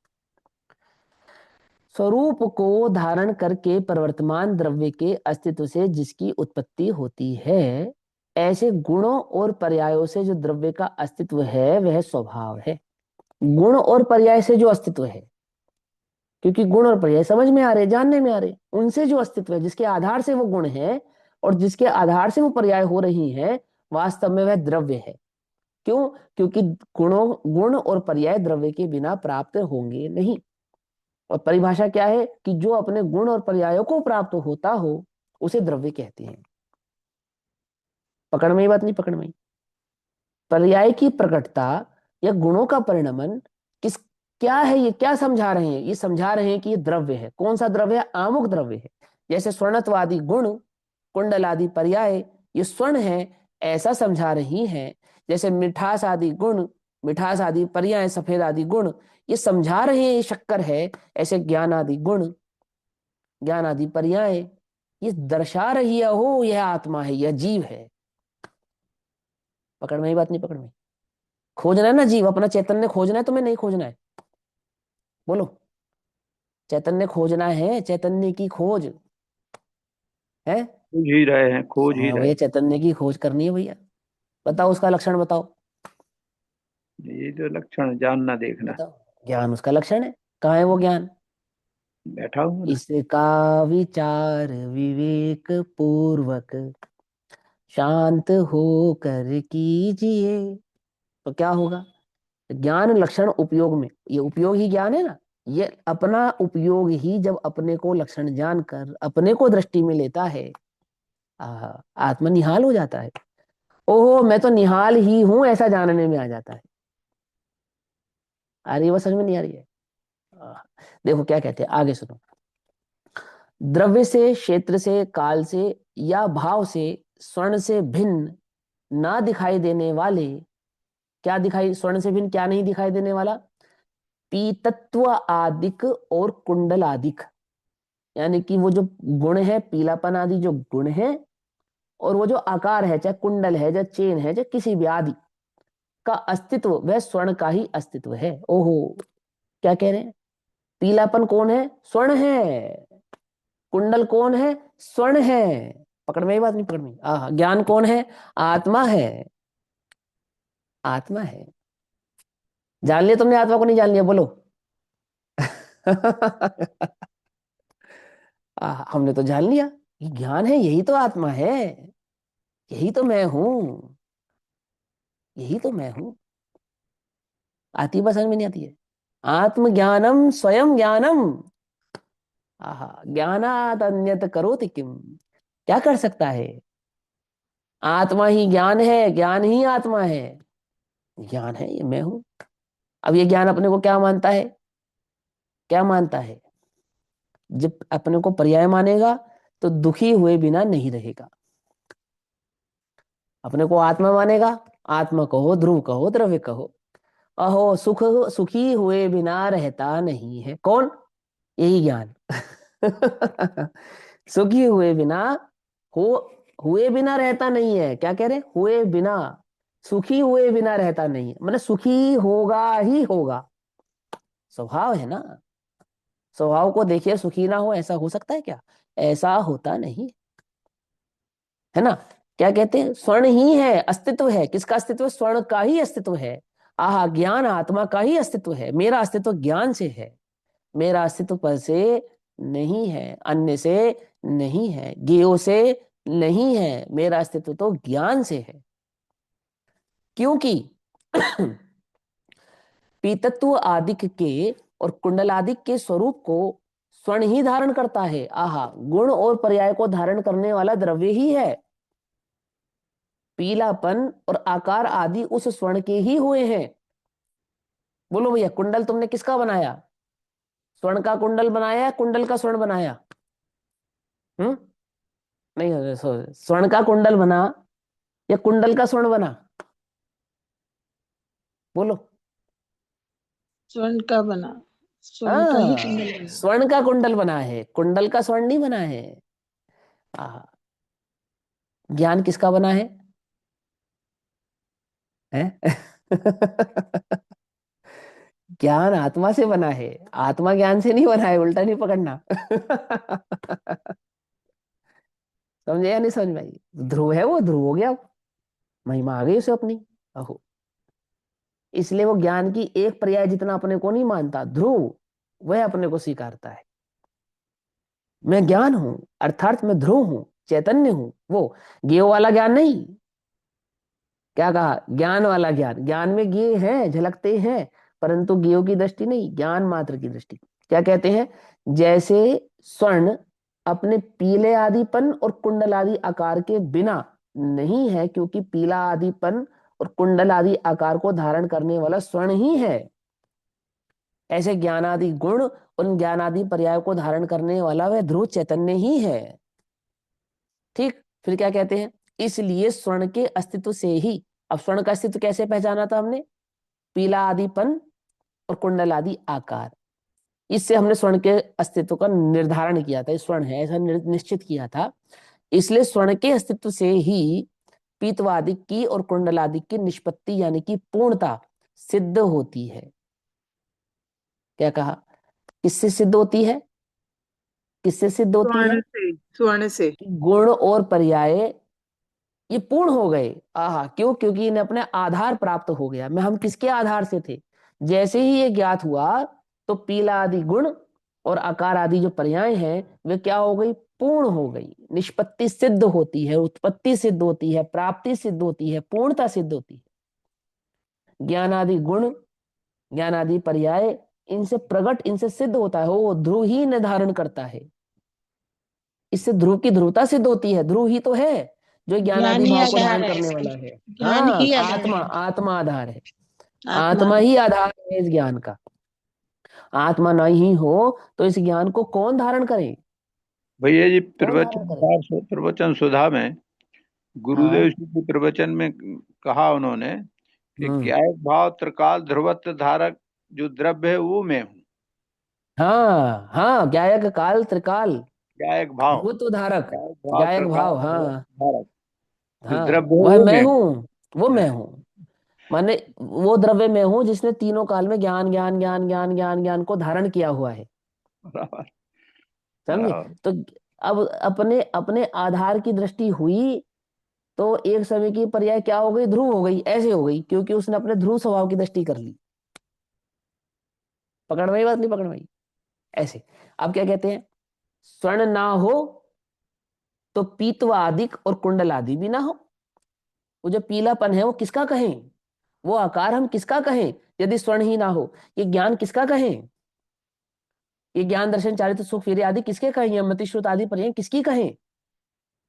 स्वरूप को धारण करके प्रवर्तमान द्रव्य के अस्तित्व से जिसकी उत्पत्ति होती है, ऐसे गुणों और पर्यायों से जो द्रव्य का अस्तित्व है वह स्वभाव है। गुण और पर्याय से जो अस्तित्व है, क्योंकि गुण और पर्याय समझ में आ रहे, जानने में आ रहे, उनसे जो अस्तित्व है, जिसके आधार से वो गुण है और जिसके आधार से वो पर्याय हो रही है, वास्तव में वह द्रव्य है। क्यों? क्योंकि गुण और पर्याय द्रव्य के बिना प्राप्त होंगे नहीं। और परिभाषा क्या है? कि जो अपने गुण और पर्यायों को प्राप्त होता हो उसे द्रव्य कहते हैं। पकड़ में ही बात नहीं? पकड़ में ही? पर्याय की प्रकटता या गुणों का परिणमन किस, क्या है ये? क्या समझा रहे हैं? ये समझा रहे हैं कि ये द्रव्य है। कौन सा द्रव्य है? आमुक द्रव्य है। जैसे स्वर्णत्वादि गुण, कुंडल आदि पर्याय ये स्वर्ण है, ऐसा समझा रही हैं। जैसे मिठास आदि गुण, मिठास आदि पर्याय, सफेद आदि गुण ये समझा रहे हैं ये शक्कर है, ऐसे ज्ञान आदि गुण, ज्ञान आदि पर्याय ये दर्शा रही है, हो यह आत्मा है, यह जीव है। पकड़ में ही बात नहीं? पकड़ में? खोजना है ना जीव, अपना चैतन्य खोजना है, तुम्हें नहीं खोजना है? बोलो, चैतन्य खोजना है, चैतन्य की खोज है। खोज ही रहे हैं, खोज ही हाँ रहे भैया, चैतन्य की खोज करनी है भैया। बताओ उसका लक्षण बताओ। हैं। ये जो लक्षण, जानना देखना। बताओ। ज्ञान उसका लक्षण है। कहाँ है वो ज्ञान? बैठा हूँ ना। इसका विचार विवेक पूर्वक शांत होकर कीजिए। तो क्या होगा? ज्ञान लक्षण उपयोग में, ये उपयोग ही ज्ञान है ना। ये अपना उपयोग ही जब अपने को लक्षण जानकर अपने को दृष्टि में लेता है, आत्मा निहाल हो जाता है। ओहो, मैं तो निहाल ही हूं, ऐसा जानने में आ जाता है। आ रही है वो, समझ में नहीं आ रही है? आह, देखो क्या कहते हैं, आगे सुनो। द्रव्य से, क्षेत्र से, काल से या भाव से स्वर्ण से भिन्न ना दिखाई देने वाले, क्या दिखाई, स्वर्ण से भिन्न क्या नहीं दिखाई देने वाला? पीतत्व आदिक और कुंडल आदिक, यानी कि वो जो गुण है, पीलापन आदि जो गुण है, और वो जो आकार है, चाहे कुंडल है, चाहे चेन है, चाहे किसी भी आदि का अस्तित्व, वह स्वर्ण का ही अस्तित्व है। ओहो, क्या कह रहे हैं? पीलापन कौन है? स्वर्ण है। कुंडल कौन है? स्वर्ण है। पकड़ में, ये बात नहीं पकड़ में? ज्ञान कौन है? आत्मा है। आत्मा है। जान लिया तुमने आत्मा को, नहीं जान लिया? बोलो। हमने तो जान लिया, ये ज्ञान है, यही तो आत्मा है, यही तो मैं हूं, यही तो मैं हूं। आती है बस, समझ में नहीं आती है? आत्मज्ञानम स्वयं ज्ञानम। ज्ञानात अन्यत करोति किम, क्या कर सकता है? आत्मा ही ज्ञान है, ज्ञान ही आत्मा है। ज्ञान है, ये मैं हूं। अब ये ज्ञान अपने को क्या मानता है? क्या मानता है? जब अपने को पर्याय मानेगा तो दुखी हुए बिना नहीं रहेगा। अपने को आत्मा मानेगा, आत्मा कहो, ध्रुव कहो, द्रव्य कहो, अहो सुख, सुखी हुए बिना रहता नहीं है। कौन? यही ज्ञान। सुखी हुए बिना, हो, हुए बिना रहता नहीं है। क्या कह रहे? हुए बिना, सुखी हुए बिना रहता नहीं है, मतलब सुखी होगा ही होगा। स्वभाव है ना। स्वभाव को देखिए, सुखी ना हो, ऐसा हो सकता है क्या? ऐसा होता नहीं, है ना। क्या कहते हैं? स्वर्ण ही है, अस्तित्व है। किसका अस्तित्व? स्वर्ण का ही अस्तित्व है। ज्ञान आत्मा का ही अस्तित्व है। मेरा अस्तित्व ज्ञान से है, मेरा अस्तित्व पर से नहीं है, अन्य से नहीं है, ज्ञेयों से नहीं है। मेरा अस्तित्व तो ज्ञान से है। क्योंकि पीतत्व आदिक के और कुंडलादिक के स्वरूप को स्वर्ण ही धारण करता है। गुण और पर्याय को धारण करने वाला द्रव्य ही है। पीलापन और आकार आदि उस स्वर्ण के ही हुए हैं। बोलो भैया, कुंडल तुमने किसका बनाया? स्वर्ण का कुंडल बनाया या कुंडल का स्वर्ण बनाया? हम्म? नहीं, स्वर्ण का कुंडल बना या कुंडल का स्वर्ण बना? बोलो। स्वर्ण का बना, स्वर्ण का ही कुंडल बना। स्वर्ण का कुंडल बना है, कुंडल का स्वर्ण नहीं बना है। आहा, ज्ञान किसका बना है? ज्ञान आत्मा से बना है, आत्मा ज्ञान से नहीं बना है। उल्टा नहीं पकड़ना। समझे या नहीं समझ में आई? ध्रुव है वो, ध्रुव हो गया वो, महिमा आ गई उसे अपनी। अहो, इसलिए वो ज्ञान की एक पर्याय जितना अपने को नहीं मानता, ध्रुव वह अपने को स्वीकारता है। मैं ज्ञान हूं, अर्थात मैं ध्रुव हूं, चैतन्य हूं। वो ज्ञेय वाला ज्ञान नहीं। क्या कहा? ज्ञान वाला ज्ञान। ज्ञान में ज्ञेय हैं, झलकते हैं, परंतु ज्ञेयों की दृष्टि नहीं, ज्ञान मात्र की दृष्टि। क्या कहते हैं? जैसे स्वर्ण अपने पीले आदिपन और कुंडल आदि आकार के बिना नहीं है, क्योंकि पीला आदिपन और कुंडल आदि आकार को धारण करने वाला स्वर्ण ही है, ऐसे ज्ञानादि गुण उन ज्ञानादि पर्याय को धारण करने वाला वह ध्रुव चैतन्य ही है। ठीक, फिर क्या कहते हैं? इसलिए स्वर्ण के अस्तित्व से ही, अब स्वर्ण का अस्तित्व कैसे पहचाना था हमने? पीला आदिपन और कुंडल आदि आकार, इससे हमने स्वर्ण के अस्तित्व का निर्धारण किया था, स्वर्ण है ऐसा निश्चित किया था। इसलिए स्वर्ण के अस्तित्व से ही पीतवादिक की और कुंडलादिक की निष्पत्ति यानी कि पूर्णता सिद्ध होती है। क्या कहा? किससे सिद्ध होती है? किससे सिद्ध होती है? स्वर्ण से, स्वर्ण से। गुण और पर्याय ये पूर्ण हो गए। क्यों? क्योंकि इन्हें अपने आधार प्राप्त हो गया। मैं हम किसके आधार से थे? जैसे ही ये ज्ञात हुआ तो पीला आदि गुण और आकार आदि जो पर्याय हैं वे क्या हो गई, पूर्ण हो गई। निष्पत्ति सिद्ध होती है, उत्पत्ति सिद्ध होती है, प्राप्ति सिद्ध होती है, पूर्णता सिद्ध होती है। ज्ञान आदि गुण, ज्ञान आदि पर्याय, इनसे प्रकट, इनसे सिद्ध होता है, वो ध्रुव ही निर्धारण करता है। इससे ध्रुव की ध्रुवता सिद्ध होती है। ध्रुव ही तो है जो ज्ञान ज्ञान आदि ही भाव को आधार धारण है करने इसकी। वाला है। ज्ञान हाँ, ही आधार आत्मा, है। आत्मा आधार है। आत्मा आत्मा ही आधार है इस ज्ञान का। आत्मा नहीं हो तो इस ज्ञान को कौन धारण करे, भैया जी, कौन धारण करे। प्रवचन सुधा में गुरुदेव हाँ। जी के प्रवचन में कहा उन्होंने कि हम्म। क्या एक भाव त्रिकाल ध्रुवत्व धारक जो द्रव्य है वो मैं हूँ। हाँ हाँ, ज्ञायक काल त्रिकाल क्या एक भाव, ध्रुवत्व धारक, क्या एक भाव ज्ञायक त्रिकाल भाव, ध्रुवत्व हाँ। धारक जो हाँ, द्रव्य है वह वो मैं मैं हूँ। हूँ, वो मैं हूँ। माने वो द्रव्य में हूं जिसने तीनों काल में ज्ञान ज्ञान ज्ञान ज्ञान ज्ञान ज्ञान को धारण किया हुआ है। बराबर समझे। बराबर। तो अब अपने अपने आधार की दृष्टि हुई तो एक समय की पर्याय क्या हो गई, ध्रुव हो गई, ऐसे हो गई क्योंकि उसने अपने ध्रुव स्वभाव की दृष्टि कर ली। पकड़ में आई बात, नहीं पकड़ में आई। ऐसे अब क्या कहते हैं, स्वर्ण ना हो तो पीतव आदिक और कुंडल आदि भी ना हो। वो जो पीलापन है वो किसका कहें, वो आकार हम किसका कहें यदि स्वर्ण ही ना हो। ये ज्ञान किसका कहें, ये ज्ञान दर्शन चारित्र सुख वीर्य आदि किसके कहें, ये मति श्रुत आदि पर्याय किसकी कहें,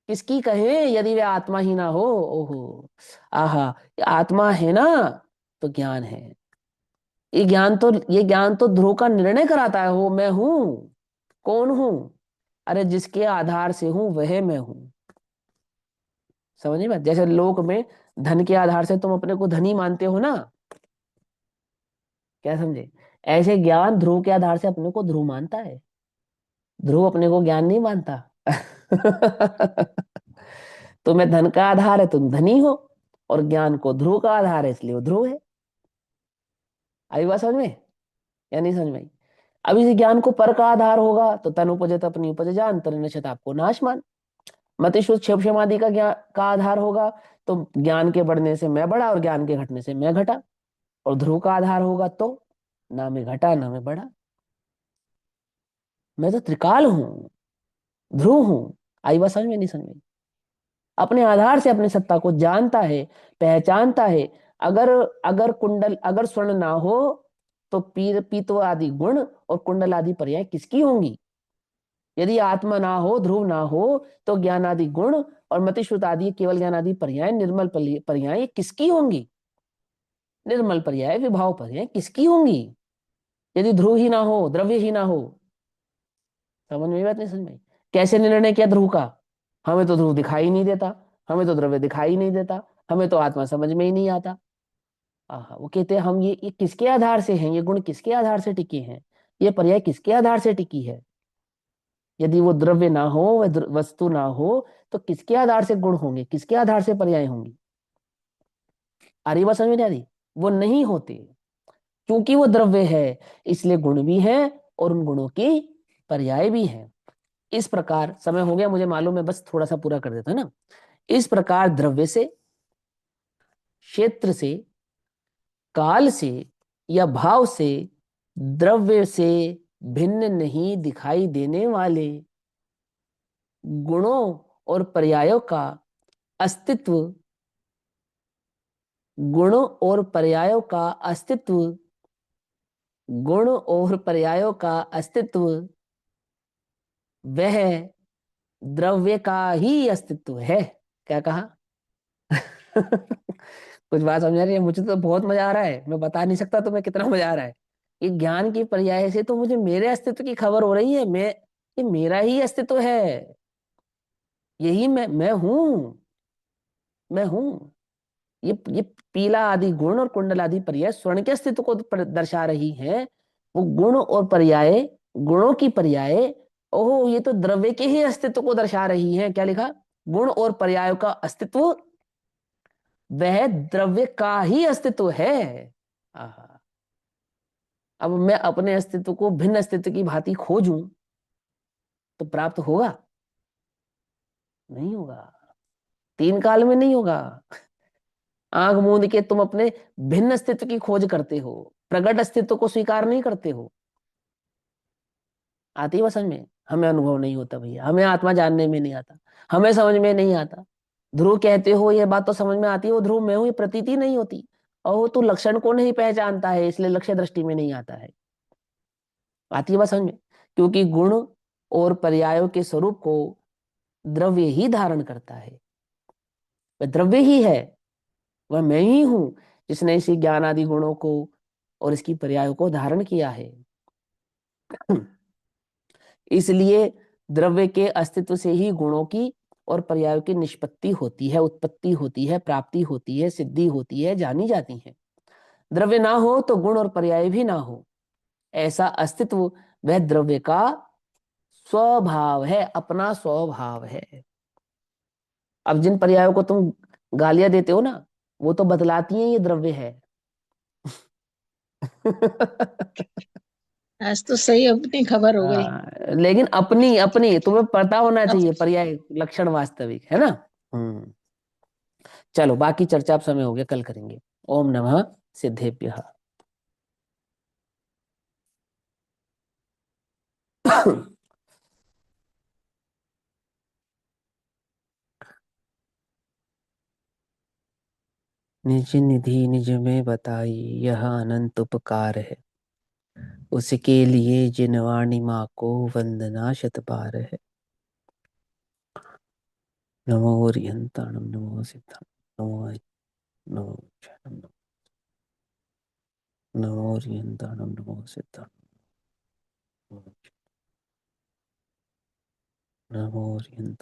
किसकी कहें यदि वे आत्मा ही ना हो। ओहो, आहा, ये आत्मा है ना तो ज्ञान है। ये ज्ञान तो ध्रुव का निर्णय कराता है। हो मैं हूं, कौन हूं, अरे जिसके आधार से हूं वह मैं हूं। समझ में बात। जैसे लोक में धन के आधार से तुम अपने को धनी मानते हो ना, क्या समझे, ऐसे ज्ञान ध्रुव के आधार से अपने को ध्रुव मानता है। ध्रुव अपने को ज्ञान नहीं मानता। तुम्हें धन का आधार है, तुम धनी हो, और ज्ञान को ध्रुव का आधार है इसलिए वो ध्रुव है। आई बात समझ में या नहीं समझ में आई। अब इस ज्ञान को पर का आधार होगा तो तन उपजत अपनी उपज जान, तन नश्यत आपको नाश मान। मति शुद्ध क्षेप समाधि का ज्ञान का आधार होगा तो ज्ञान के बढ़ने से मैं बढ़ा और ज्ञान के घटने से मैं घटा। और ध्रुव का आधार होगा तो ना मैं घटा ना मैं बढ़ा। मैं तो त्रिकाल हूं, ध्रुव हूं। आई बात समझ में नहीं समझ में। अपने आधार से अपनी सत्ता को जानता है, पहचानता है। अगर अगर कुंडल, अगर स्वर्ण ना हो तो पीतव आदि गुण और कुंडल आदि पर्याय किसकी होंगी। यदि आत्मा ना हो, ध्रुव ना हो, तो ज्ञान आदि गुण और मतिश्रुत आदि केवल ज्ञान आदि पर्याय, निर्मल पर्याय किसकी होंगी। निर्मल पर्याय विभाव पर्याय किसकी होंगी यदि ध्रुव ही ना हो, द्रव्य ही ना हो। समझ में बात नहीं समझ में। कैसे निर्णय किया ध्रुव का, हमें तो ध्रुव दिखाई नहीं देता, हमें तो द्रव्य दिखाई नहीं देता, हमें तो आत्मा समझ में ही नहीं आता। आहा, वो कहते हैं हम ये किसके आधार से हैं, ये गुण किसके आधार से टिके हैं, ये पर्याय किसके आधार से टिकी है। यदि वो द्रव्य ना हो, वह वस्तु ना हो, तो किसके आधार से गुण होंगे, किसके आधार से पर्याय होंगी। आ रही बात समझ में नहीं आ रही। वो नहीं होते क्योंकि वो द्रव्य है, इसलिए गुण भी है और उन गुणों की पर्याय भी है। इस प्रकार, समय हो गया मुझे मालूम है, बस थोड़ा सा पूरा कर देता है ना। इस प्रकार द्रव्य से, क्षेत्र से, काल से या भाव से, द्रव्य से भिन्न नहीं दिखाई देने वाले गुणों और पर्यायों का अस्तित्व, गुणों और पर्यायों का अस्तित्व, गुण और पर्यायों का अस्तित्व, वह द्रव्य का ही अस्तित्व है। क्या कहा। कुछ बात समझ आ रही है। मुझे तो बहुत मजा आ रहा है, मैं बता नहीं सकता तुम्हें कितना मजा आ रहा है। ये ज्ञान की पर्याय से तो मुझे मेरे अस्तित्व की खबर हो रही है। ये मेरा ही अस्तित्व है, यही मैं हूं, मैं हूं। ये पीला आदि गुण और कुंडल आदि पर्याय स्वर्ण के अस्तित्व को दर्शा रही हैं। वो गुण और पर्याय, गुणों की पर्याय, ओहो, ये तो द्रव्य के ही अस्तित्व को दर्शा रही हैं। क्या लिखा, गुण और पर्यायों का अस्तित्व वह द्रव्य का ही अस्तित्व है। आहा, अब मैं अपने अस्तित्व को भिन्न अस्तित्व की भांति खोजूं तो प्राप्त होगा, नहीं होगा, तीन काल में नहीं होगा। आंख मूंद के तुम अपने भिन्न अस्तित्व की खोज करते हो, प्रकट अस्तित्व को स्वीकार नहीं करते हो। आती है वो समझ में? हमें अनुभव नहीं होता भैया, हमें आत्मा जानने में नहीं आता, हमें समझ में नहीं आता। ध्रुव कहते हो ये बात तो समझ में आती है, वो ध्रुव मैं हूँ ये प्रतीति नहीं होती। और वो तू लक्षण को नहीं पहचानता है, इसलिए लक्ष्य दृष्टि में नहीं आता है। आती है बात समझ में? क्योंकि गुण और पर्यायों के स्वरूप को द्रव्य ही धारण करता है, वह द्रव्य ही है, वह मैं ही हूं जिसने इसी ज्ञान आदि गुणों को और इसकी पर्यायों को धारण किया है। इसलिए द्रव्य के अस्तित्व से ही गुणों की और पर्यायों की निष्पत्ति होती है, उत्पत्ति होती है, प्राप्ति होती है, सिद्धि होती है, जानी जाती है। द्रव्य ना हो तो गुण और पर्याय भी ना हो, ऐसा अस्तित्व वह द्रव्य का स्वभाव है, अपना स्वभाव है। अब जिन पर्यायों को तुम गालियां देते हो ना, वो तो बतलाती हैं ये द्रव्य है। आज तो सही अपनी खबर हो गई। लेकिन अपनी अपनी तुम्हें पता होना अब चाहिए पर्याय लक्षण वास्तविक है ना। चलो बाकी चर्चा अब समय हो गया, कल करेंगे। ओम नमः सिद्धेभ्यः। निज निधि निज में बताई यह अनंत उपकार है, उसके लिए जिनवाणी माँ को वंदना शत बार है। नमो ओरियंताणम नमो सिद्धाणम नमो नमो शरणम नमो ओरियंताणम नमो सिद्धाणम नमो ओरियंताणम।